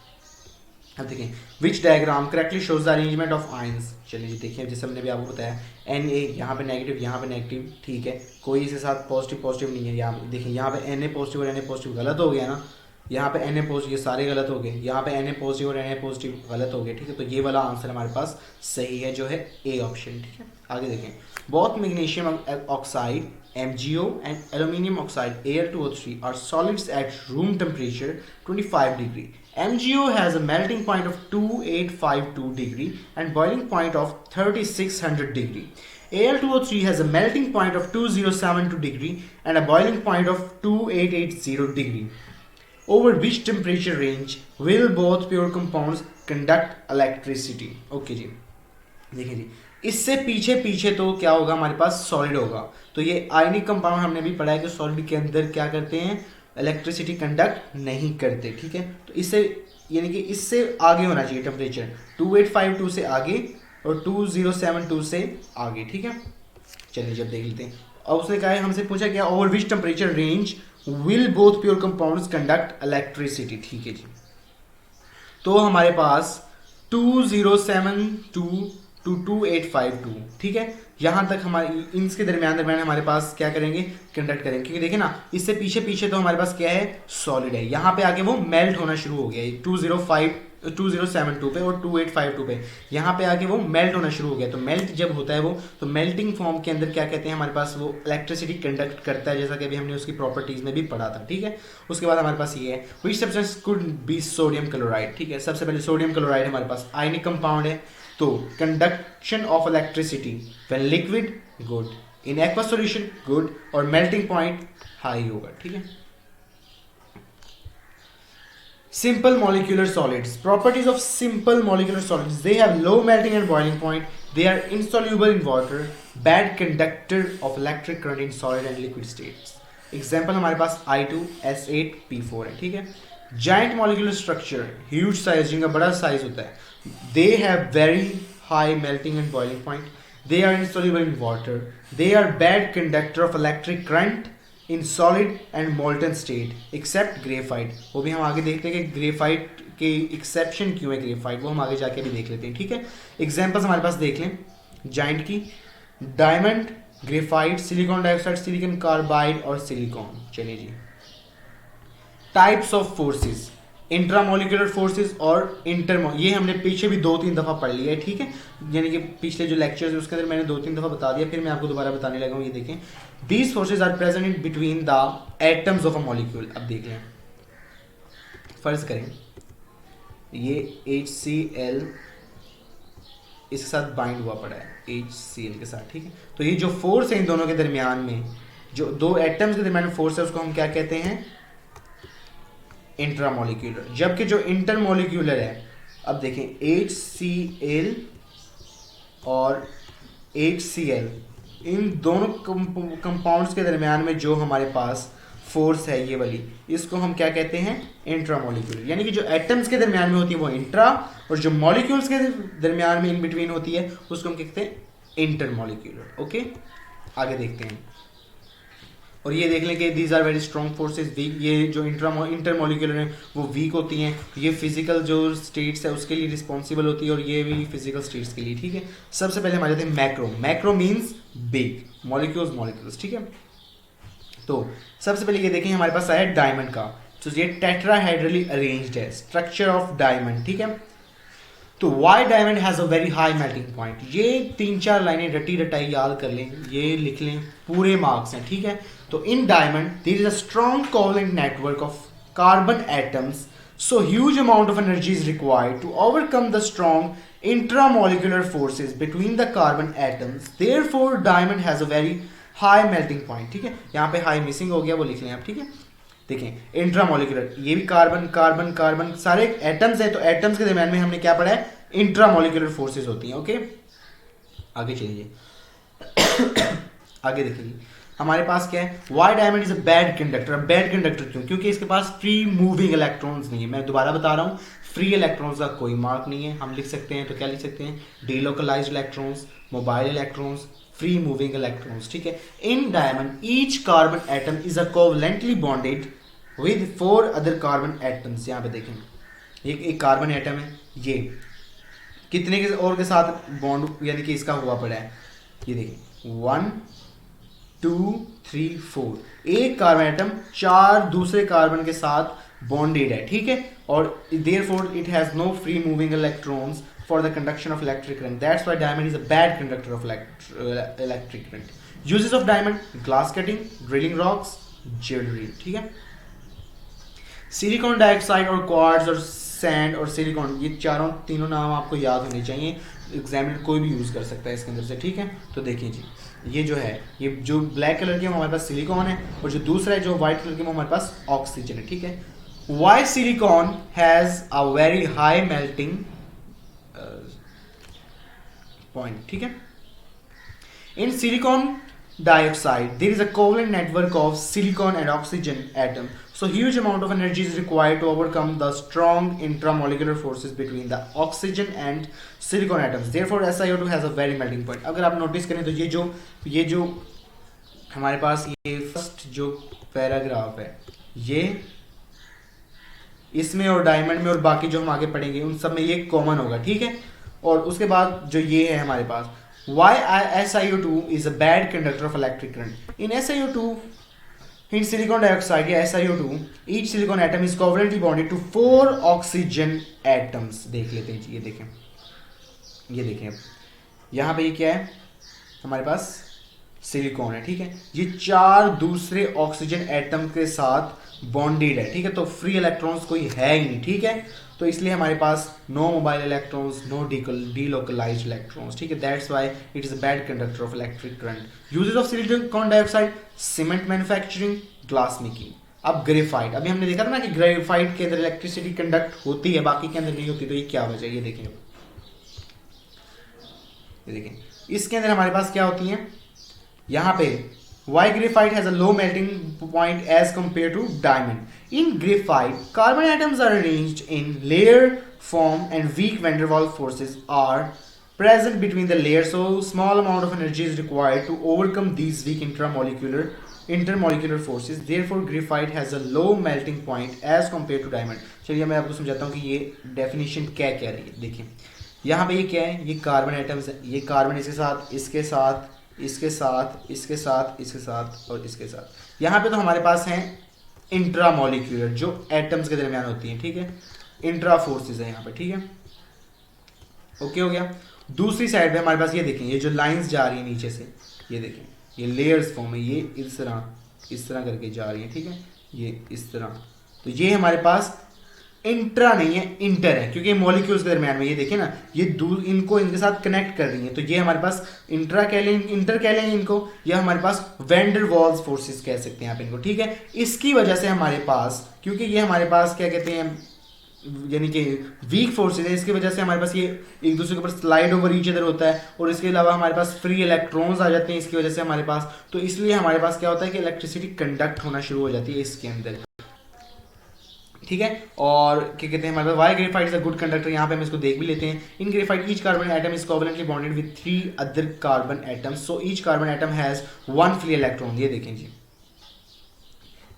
S1: अब देखें, which diagram correctly shows the arrangement of ions. चलिए जी, देखिए जैसे हमने भी आपको बताया, Na यहाँ पे नेगेटिव, यहाँ पे नेगेटिव, ठीक है, कोई इसके साथ पॉजिटिव नहीं है। यहाँ देखिए, यहाँ पे Na पॉजिटिव और Na पॉजिटिव गलत हो गया ना, यहाँ पे Na पॉजिटिव, ये सारे गलत हो गए, यहाँ पे Na पॉजिटिव और Na पॉजिटिव गलत हो गए, ठीक है। तो ये वाला आंसर हमारे पास सही है, जो है ए ऑप्शन, ठीक है। आगे देखें, both magnesium oxide MgO and aluminium oxide Al2O3 are solids at room temperature 25 degree. MgO has a melting point of 2852 degree and boiling point of 3600 degree. Al2O3 has a melting point of 2072 degree and a boiling point of 2880 degree. Over which temperature range will both pure compounds conduct electricity? Okay जी, देखिए जी, इससे पीछे तो क्या होगा, हमारे पास solid होगा। तो ये आयनिक कंपाउंड हमने भी पढ़ा है कि सॉलिड के अंदर क्या करते हैं, इलेक्ट्रिसिटी कंडक्ट नहीं करते, ठीक है। तो इससे यानी कि इससे आगे होना चाहिए टेम्परेचर, 2852 से आगे और 2072 से आगे, ठीक है। चलिए जब देख लेते हैं, अब उसने कहा है, हमसे पूछा क्या, over which temperature range will both pure compounds conduct electricity, ठीक है जी। तो हमारे पास 2072 टू 2852, ठीक है, यहां तक हमारे इनके दरमियान हमारे पास क्या करेंगे, कंडक्ट करेंगे, क्योंकि देखिए ना, इससे पीछे तो हमारे पास क्या है, सॉलिड है। यहाँ पे आके वो मेल्ट होना शुरू हो गया 2072 पे और 2852 पे, यहाँ पे आके वो मेल्ट होना शुरू हो गया। तो मेल्ट जब होता है वो, तो मेल्टिंग फॉर्म के अंदर क्या कहते हैं, हमारे पास वो इलेक्ट्रिसिटी कंडक्ट करता है, जैसा कि अभी हमने उसकी प्रॉपर्टीज में भी पढ़ा था, ठीक है। उसके बाद हमारे पास ये है, which substance could be sodium chloride, ठीक है। सबसे पहले सोडियम क्लोराइड हमारे पास आयनिक कंपाउंड है, तो conduction of electricity when liquid good, in aqueous solution good, और मेल्टिंग पॉइंट हाई होगा, ठीक है। Simple molecular solids. Properties of simple molecular solids. They have low melting and boiling point. They are insoluble in water. Bad conductor of electric current in solid and liquid states. Example हमारे पास I2S8P4 है, ठीक है। Giant molecular structure, huge size, जिनका बड़ा size होता है. They have very high melting and boiling point. They are insoluble in water. They are bad conductor of electric current in solid and molten state except graphite. वो भी हम आगे देखते हैं कि ग्रेफाइट के एक्सेप्शन क्यों है ग्रेफाइट, वो हम आगे जाके भी देख लेते हैं, ठीक है। एग्जांपल्स हमारे पास देख लें जाइंट की, diamond, graphite, silicon dioxide, silicon carbide और सिलिकॉन। चलिए जी, types of forces, intramolecular forces और ये हमने पीछे भी 2-3 दफा पढ़ लिया है, ठीक है। यानी कि पिछले जो लेक्चर्स है उसके अंदर मैंने 2-3 दफा बता दिया, फिर मैं आपको दोबारा बताने लगा हूँ। ये देखें, these forces are present in between the atoms of a molecule. अब देख लें, फर्ज करें ये HCl इसके साथ बाइंड हुआ पड़ा है, HCl के साथ, ठीक है। तो ये जो फोर्स है इन दोनों के दरमियान में, जो दो एटम्स के दरमियान फोर्स है, उसको हम क्या कहते हैं, इंट्रामोलिक्यूलर। जबकि जो इंटरमोलिक्यूलर है, अब देखें HCl और HCl, इन दोनों कंपाउंड्स के दरमियान में जो हमारे पास फोर्स है ये वाली, इसको हम क्या कहते हैं, इंट्रामोलिक्यूलर। यानी कि जो एटम्स के दरमियान में होती है वो इंट्रा, और जो मॉलिक्यूल्स के दरमियान में इन बिटवीन होती है उसको हम कहते हैं इंटरमोलिक्यूलर। ओके, आगे देखते हैं। और ये देख लें कि these are very strong forces. ये जो इंटरमोलिकुलर हैं वो वीक होती हैं, ये फिजिकल जो स्टेट्स है उसके लिए रिस्पॉन्सिबल होती है, और ये भी फिजिकल स्टेट्स के लिए, ठीक है। सबसे पहले हमारे जाते हैं macro. Macro means big, molecules, ठीक है। तो सबसे पहले ये देखें, हमारे पास आया डायमंड का, तो ये टेट्राहेड्रली अरेंज्ड है, स्ट्रक्चर ऑफ डायमंड, ठीक है। तो why diamond has a very high melting point, ये 3-4 लाइनें रटी रटाई याद कर लें, ये लिख लें, पूरे मार्क्स हैं, ठीक है। तो in diamond there is a strong covalent network of carbon atoms, so huge amount of energy is required to overcome the strong intramolecular forces between the carbon atoms, therefore diamond has a very high melting point, ठीक है। यहाँ पे high missing हो गया, वो लिख लें आप, ठीक है। देखें इंट्रामोलिकुलर, ये भी कार्बन कार्बन कार्बन सारे एटम्स है, तो एटम्स के दरम्यान में हमने क्या पढ़ा है, इंट्रामोलिकुलर फोर्सेस होती हैं, ओके। आगे चलिए आगे देखिए हमारे पास क्या है, why diamond is a bad conductor. Bad conductor क्यों? क्योंकि इसके पास फ्री मूविंग इलेक्ट्रॉन्स नहीं है। मैं दोबारा बता रहा हूँ, फ्री इलेक्ट्रॉन्स का कोई मार्क नहीं है। हम लिख सकते हैं, तो क्या लिख सकते हैं, delocalised electrons, mobile electrons, free moving electrons, ठीक है। In diamond each carbon atom is a covalently bonded with 4 other carbon atoms. यहाँ पे देखें, एक कार्बन एटम है, ये कितने के और के साथ बॉन्ड यानी कि इसका हुआ पड़ा है, ये देखें 1 2 3 4, एक कार्बन एटम 4 दूसरे कार्बन के साथ बॉन्डेड है, ठीक है। और therefore it has no free moving electrons for the conduction of electric current, that's why diamond is a bad conductor of electric current. Uses of diamond, glass cutting, drilling rocks, jewellery, ठीक है। Silicon dioxide और quartz और sand और silicon, ये तीनों नाम आपको याद होने चाहिए, एग्जामिनर कोई भी यूज कर सकता है इसके अंदर से, ठीक है। तो देखिए जी, ये जो है, ये जो ब्लैक कलर की है वो हमारे पास सिलिकॉन है, और जो दूसरा है जो व्हाइट कलर की वो हमारे पास ऑक्सीजन है, ठीक है। Why silicon has a very high melting point, ठीक है। In silicon dioxide there is a covalent network of silicon and oxygen atom, so huge amount of energy is required to overcome the strong intramolecular forces between the oxygen and silicon atoms, therefore SiO2 has a very melting point। अगर आप notice करें तो ये जो हमारे पास ये first जो paragraph है, ये इसमें और डायमंड में और बाकी जो हम आगे पढ़ेंगे उन सब में ये कॉमन होगा, ठीक है। और उसके बाद जो ये है हमारे पास, why SiO2 is a bad conductor of electric current. In SiO2, in silicon dioxide या SiO2, each silicon atom is covalently bonded to 4 oxygen atoms। देख लेते हैं, ये देखें यहाँ पे ये क्या है, हमारे पास सिलिकॉन है, ठीक है। ये 4 दूसरे ऑक्सीजन एटम के साथ बॉन्डेड है, ठीक है। तो फ्री इलेक्ट्रॉन्स कोई है ही नहीं, ठीक है। तो इसलिए हमारे पास no mobile electrons, no delocalised electrons, ठीक है। That's why it is a bad conductor of electric current. Uses of silicon dioxide, cement manufacturing, glass making. अब ग्रेफाइट, अभी हमने देखा था ना कि ग्रेफाइट के अंदर इलेक्ट्रिसिटी कंडक्ट होती है, बाकी के अंदर नहीं होती, तो ये क्या वजह है, ये देखें, इसके अंदर हमारे पास क्या होती है, यहाँ पे why graphite has a low melting point as compared to diamond. In graphite, carbon atoms are arranged in layer form and weak van der Waals forces are present between the layers, so small amount of energy is required to overcome these weak intermolecular forces, therefore graphite has a low melting point as compared to diamond। चलिए मैं आपको समझाता हूँ कि ये definition क्या कह रही है। देखिए यहाँ पे ये क्या है, ये कार्बन एटम्स है, ये कार्बन इसके साथ इसके साथ इसके साथ इसके साथ इसके साथ और इसके साथ, यहाँ पे तो हमारे पास हैं इंट्रामोलिक्यूलर जो एटम्स के दरमियान होती हैं, ठीक है। इंट्रा फोर्सेस है यहाँ पे, ठीक है, ओके हो गया। दूसरी साइड पे हमारे पास ये देखें, ये जो लाइंस जा रही है नीचे से, ये देखें, ये लेयर्स फॉर्म है, ये इस तरह करके जा रही है, ठीक है, ये इस तरह। तो ये हमारे पास इंट्रा नहीं है, इंटर है, क्योंकि मॉलिक्यूल्स के दरमियान में, ये देखिए ना, ये दूर इनको इनके साथ कनेक्ट कर रही है, तो ये हमारे पास इंट्रा कह लें, इंटर कह लें इनको, या हमारे पास वैन डेर वाल्स फोर्सेस कह सकते हैं आप इनको, ठीक है। इसकी वजह से हमारे पास, क्योंकि ये हमारे पास क्या कहते हैं, यानी कि वीक फोर्सेस है, इसकी वजह से हमारे पास ये एक दूसरे के ऊपर स्लाइड ओवर ईच अदर होता है, और इसके अलावा हमारे पास फ्री इलेक्ट्रॉन्स आ जाते हैं इसकी वजह से हमारे पास। तो इसलिए हमारे पास क्या होता है कि इलेक्ट्रिसिटी कंडक्ट होना शुरू हो जाती है इसके अंदर, ठीक है। और क्या कहते हैं हमारे पास why graphite is a good conductor, यहाँ पे हम इसको देख भी लेते हैं। In graphite each carbon atom is covalently bonded with 3 other carbon atoms, so each carbon atom has 1 free electron. ये देखें जी,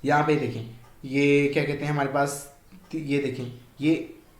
S1: यहाँ पे देखें, ये क्या कहते हैं हमारे पास, ये देखें, ये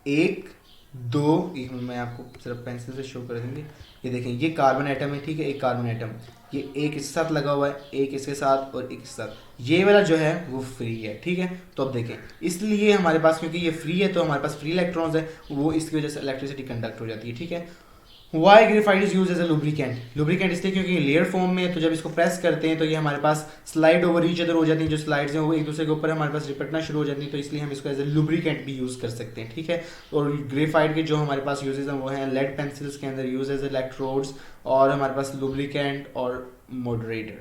S1: 1 दो, एक मिनट मैं आपको सिर्फ पेंसिल से शो कर देंगे। ये देखें, ये कार्बन एटम है, ठीक है, एक कार्बन एटम, ये एक इसके साथ लगा हुआ है, एक इसके साथ और एक इसके साथ, ये वाला जो है वो फ्री है, ठीक है। तो अब देखें, इसलिए हमारे पास, क्योंकि ये फ्री है तो हमारे पास फ्री इलेक्ट्रॉन्स है, वो इसकी वजह से इलेक्ट्रिसिटी कंडक्ट हो जाती है, ठीक है। Why graphite is use as a lubricant, lubricant इसलिए क्योंकि लेयर फॉर्म में है, तो जब इसको प्रेस करते हैं तो ये हमारे पास स्लाइड ओवर ईच अदर हो जाती हैं, जो स्लाइड्स हैं वो एक दूसरे के ऊपर हमारे पास रिपटना शुरू हो जाती हैं, तो इसलिए हम इसको एज ए लुब्रिकेंट भी यूज कर सकते हैं, ठीक है। और ग्रेफाइट के जो हमारे पास यूजेज हैं वो हैं लेड पेंसिल्स के अंदर यूज एज इलेक्ट्रोड्स, और हमारे पास लुब्रिकेंट और मॉडरेटर।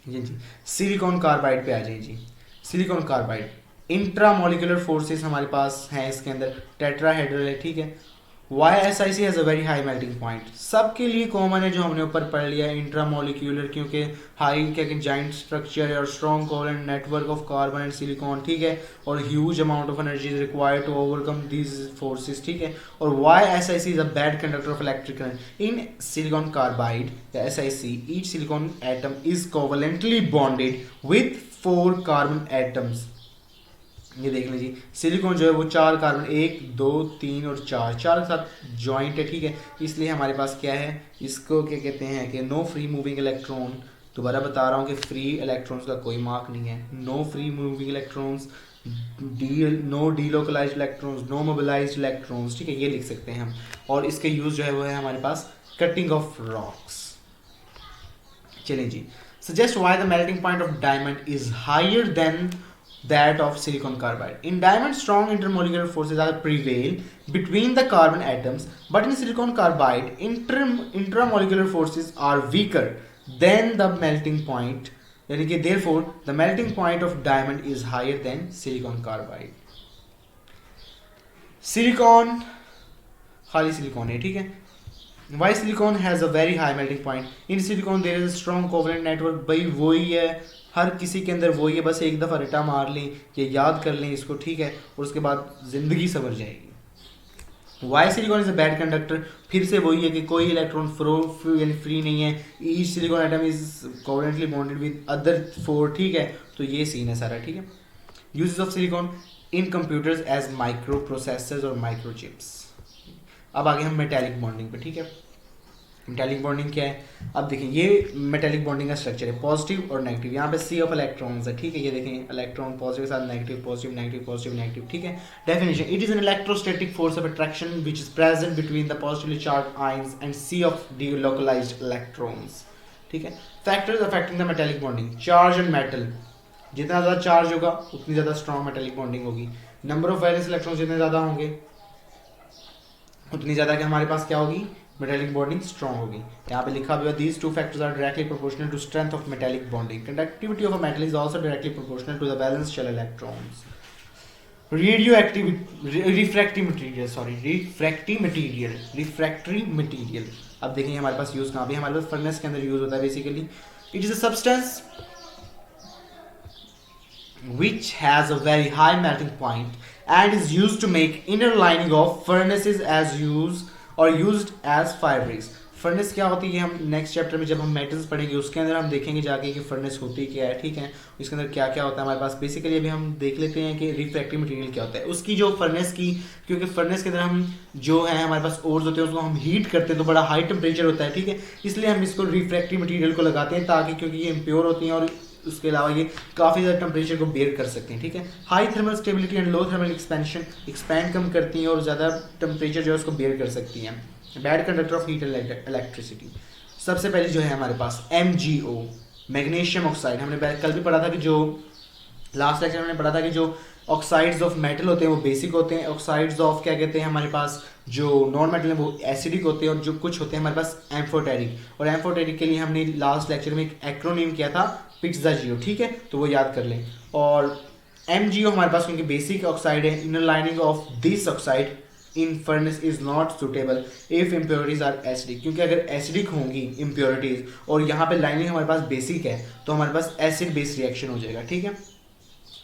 S1: जी जी, सिलिकॉन कार्बाइड पे आ जाए जी। सिलिकॉन कार्बाइड, इंट्रामोलिकुलर फोर्सेस हमारे पास हैं इसके अंदर, टेट्राहेड्रल है, ठीक है। Why S I C has a very high melting point, सबके लिए कॉमन है, जो हमने ऊपर पढ़ लिया है, इंट्रामोलिकुलर, क्योंकि हाई क्या कि जाइंट स्ट्रक्चर है और strong covalent network of carbon and silicon, ठीक है, और huge amount of energy is required to overcome these forces, ठीक है। और why S I C is a bad conductor of electric current in silicon carbide या S I C, each silicon atom is covalently bonded with 4 carbon atoms. ये देख लीजिए, silicon जो है वो 4 कार्बन, 1 2 3 और 4 के साथ जॉइंट है, ठीक है। इसलिए हमारे पास क्या है, इसको क्या कहते हैं कि नो फ्री मूविंग इलेक्ट्रॉन। दोबारा बता रहा हूँ कि फ्री इलेक्ट्रॉन्स का कोई मार्क नहीं है, no free moving electrons, no delocalised electrons, no mobilised electrons, ठीक है, ये लिख सकते हैं हम। और इसके यूज जो है वो है हमारे पास कटिंग ऑफ रॉक्स। चलिए जी, suggest why the melting point of diamond is higher than that of silicon carbide. In diamond, strong intermolecular forces are prevail between the carbon atoms, but in silicon carbide, intramolecular forces are weaker than the melting point. यानी कि therefore the melting point of diamond is higher than silicon carbide. Silicon खाली silicon है, ठीक है। Why silicon has a very high melting point? In silicon there is a strong covalent network. भाई वही है, हर किसी के अंदर वही है, बस एक दफ़ा रटा मार लें या याद कर लें इसको, ठीक है, और उसके बाद ज़िंदगी संवर जाएगी। Why silicon is a bad conductor, फिर से वही है कि कोई इलेक्ट्रॉन फ्री नहीं है, each silicon atom is covalently bonded with other 4, ठीक है। तो ये सीन है सारा, ठीक है। Uses of silicon in computers as microprocessors और माइक्रो चिप्स। अब आगे हम मेटेलिक बॉन्डिंग पे, ठीक है। मेटेलिक बॉन्डिंग क्या है, अब देखें, ये मेटेलिक बॉन्डिंग का स्ट्रक्चर है, पॉजिटिव और नेगेटिव, यहाँ पे सी ऑफ इलेक्ट्रॉन्स है, ठीक है। ये देखें, इलेक्ट्रॉन पॉजिटिव के साथ negative, positive negative, positive negative, ठीक है। Definition, it is an electrostatic force of attraction which is present between the positively charge ions and sea of delocalised electrons, ठीक है। Factors affecting the metallic bonding, charge and metal, जितना ज़्यादा charge होगा उतनी ज़्यादा strong metallic bonding होगी। Number of valence electrons जितने ज़्यादा होंगे उतनी ज़्यादा कि हमारे पास क्या होगी, मेटेलिक बॉन्डिंग स्ट्रॉन्ग होगी। यहाँ पे लिखा हुआ है, these two factors are directly proportional to strength of metallic bonding. Conductivity of a metal is also directly proportional to the valence shell electrons. refractory material. अब देखेंगे हमारे पास यूज कहाँ पे, हमारे पास फर्नेस के अंदर यूज होता है basically. It is a substance which has a very high melting point and is used to make inner lining of furnaces as used as fire bricks. Furnace क्या होती है, हम नेक्स्ट चैप्टर में जब हम मेटल्स पढ़ेंगे उसके अंदर हम देखेंगे जाके कि फर्नेस होती क्या है, ठीक है। इसके अंदर क्या क्या होता है हमारे पास, बेसिकली अभी हम देख लेते हैं कि रिफ्रैक्टिव मटेरियल क्या होता है उसकी, जो फर्नेस की, क्योंकि फर्नेस के अंदर हम जो है हमारे पास ओर्स होते हैं उसको हम हीट करते हैं तो बड़ा हाई टेम्परेचर होता है, ठीक है। इसलिए हम इसको रिफ्रैक्टिव मटेरियल को लगाते हैं ताकि, क्योंकि ये इम्प्योर होती हैं और उसके अलावा ये काफ़ी ज़्यादा टेम्परेचर को बेयर कर सकते हैं, ठीक है। High thermal stability and low thermal expansion, expand कम करती हैं और ज़्यादा टेम्परेचर जो है उसको बेयर कर सकती हैं। Bad conductor of heat electricity, सबसे पहले जो है हमारे पास MgO, मैग्नीशियम ऑक्साइड। हमने कल भी पढ़ा था कि जो लास्ट लेक्चर में हमने पढ़ा था कि जो ऑक्साइड्स ऑफ मेटल होते हैं वो बेसिक होते हैं, ऑक्साइड्स ऑफ क्या कहते हैं हमारे पास जो नॉन मेटल है वो एसिडिक होते हैं, और जो कुछ होते हैं हमारे पास एम्फोटेरिक। और एम्फोटेरिक के लिए हमने लास्ट लेक्चर में एक एक्रोनिम किया था, पिज़्ज़ाजियो, ठीक है, तो वो याद कर लें। और MgO हमारे पास क्योंकि बेसिक ऑक्साइड है, inner lining of this oxide in furnace is not suitable if impurities are acidic, क्योंकि अगर एसिडिक होंगी इम्प्योरिटीज और यहाँ पे लाइनिंग हमारे पास बेसिक है तो हमारे पास एसिड बेस रिएक्शन हो जाएगा, ठीक है।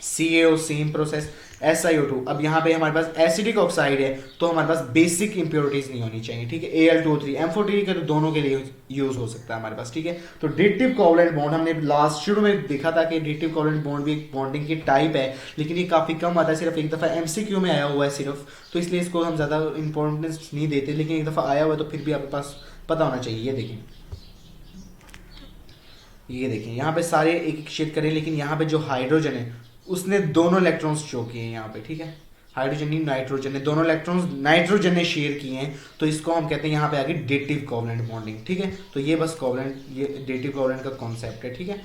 S1: CaO same process, SiO2। अब यहाँ पे हमारे पास एसिडिक ऑक्साइड है तो हमारे पास बेसिक इंप्योरिटीज नहीं होनी चाहिए, ठीक है। Al2O3 M4 का तो दोनों के लिए यूज हो सकता है हमारे पास, ठीक है। तो एडिटिव कोवलेंट बॉन्ड हमने लास्ट शुरू में देखा था कि एडिटिव कोवलेंट बॉन्ड भी एक बॉन्डिंग की टाइप है, लेकिन ये काफी कम आता है, सिर्फ एक दफा MCQ में आया हुआ है सिर्फ, तो इसलिए इसको हम ज्यादा इंपॉर्टेंस नहीं देते, लेकिन एक दफा आया हुआ है तो फिर भी आपके पास पता होना चाहिए। ये देखें, ये देखें यहाँ पे सारे एक एक शेड करें, लेकिन यहाँ पे जो हाइड्रोजन है उसने दोनों इलेक्ट्रॉन्स शो किए हैं यहाँ पे, ठीक है। हाइड्रोजन नहीं, नाइट्रोजन ने, दोनों इलेक्ट्रॉन्स नाइट्रोजन ने शेयर किए हैं, तो इसको हम कहते हैं यहाँ पे आगे डेटिव कोवलेंट बॉन्डिंग, ठीक है। तो ये बस कोवलेंट, ये डेटिव कोवलेंट का कॉन्सेप्ट है, ठीक है।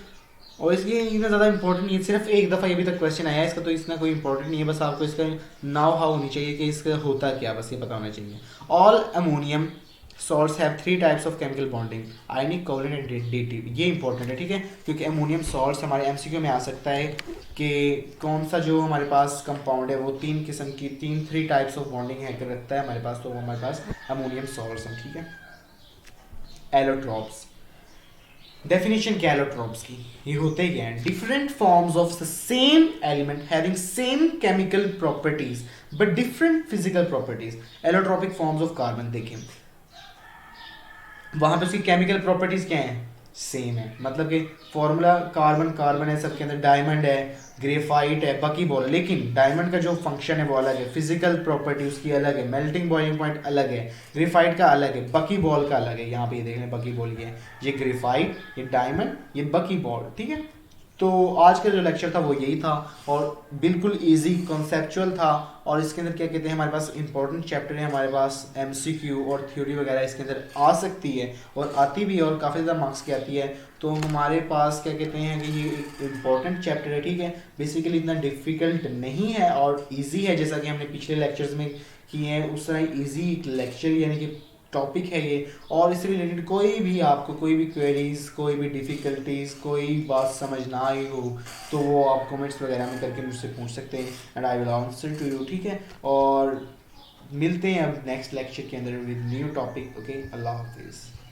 S1: और इसलिए इतना ज़्यादा इंपॉर्टेंट नहीं है, सिर्फ एक दफ़ा ये भी तक क्वेश्चन आया है इसका, तो इसका कोई इंपॉर्टेंट नहीं है, बस आपको इसका नाव हाउ होनी चाहिए कि इसका होता क्या, बस ये पता होना चाहिए। All ammonium salts have 3 types of chemical bonding, ionic, covalent and dative. ये इंपॉर्टेंट है, ठीक है, क्योंकि अमोनियम सॉल्ट्स हमारे MCQ में आ सकता है कि कौन सा जो हमारे पास कंपाउंड है वो 3 किस्म की 3 टाइप्स ऑफ बॉन्डिंग है कर रखता है हमारे पास, तो वो हमारे पास अमोनियम सॉल्ट्स हैं, ठीक है। एलोट्रॉप्स, डेफिनेशन क्या एलोट्रॉप्स की, ये होते क्या हैं? Different forms of the same element having same chemical properties but different physical properties. Allotropic forms of carbon देखें, वहां पे उसकी केमिकल प्रॉपर्टीज क्या है? सेम है, मतलब कि फॉर्मूला कार्बन कार्बन है सबके अंदर, डायमंड है, ग्रेफाइट है, बकी बॉल, लेकिन डायमंड का जो फंक्शन है वो अलग है, फिजिकल प्रॉपर्टी उसकी अलग है, मेल्टिंग बॉइलिंग पॉइंट अलग है, ग्रेफाइट का अलग है, बकी बॉल का अलग है। यहाँ पे ये देख लें, बकी बॉल ये ग्रेफाइट, ये डायमंड, ये बकी बॉल, ठीक है। तो आज का जो लेक्चर था वो यही था, और बिल्कुल इजी कॉन्सेप्चुअल था, और इसके अंदर क्या कहते हैं हमारे पास इंपॉर्टेंट चैप्टर है, हमारे पास MCQ और थ्योरी वगैरह इसके अंदर आ सकती है, और आती भी है, और काफ़ी ज़्यादा मार्क्स की आती है। तो हमारे पास क्या कहते हैं कि ये एक इम्पॉर्टेंट चैप्टर है, ठीक है, बेसिकली इतना डिफ़िकल्ट नहीं है और ईजी है, जैसा कि हमने पिछले लेक्चर्स में किए हैं उस तरह ईजी लेक्चर यानी कि टॉपिक है ये। और इससे रिलेटेड कोई भी आपको कोई भी क्वेरीज, कोई भी डिफ़िकल्टीज, कोई बात समझ ना आई हो तो वो आप कमेंट्स वगैरह में करके मुझसे पूछ सकते हैं, and I will answer to you, ठीक है। और मिलते हैं अब नेक्स्ट लेक्चर के अंदर विद न्यू टॉपिक। ओके, अल्लाह हाफिज़।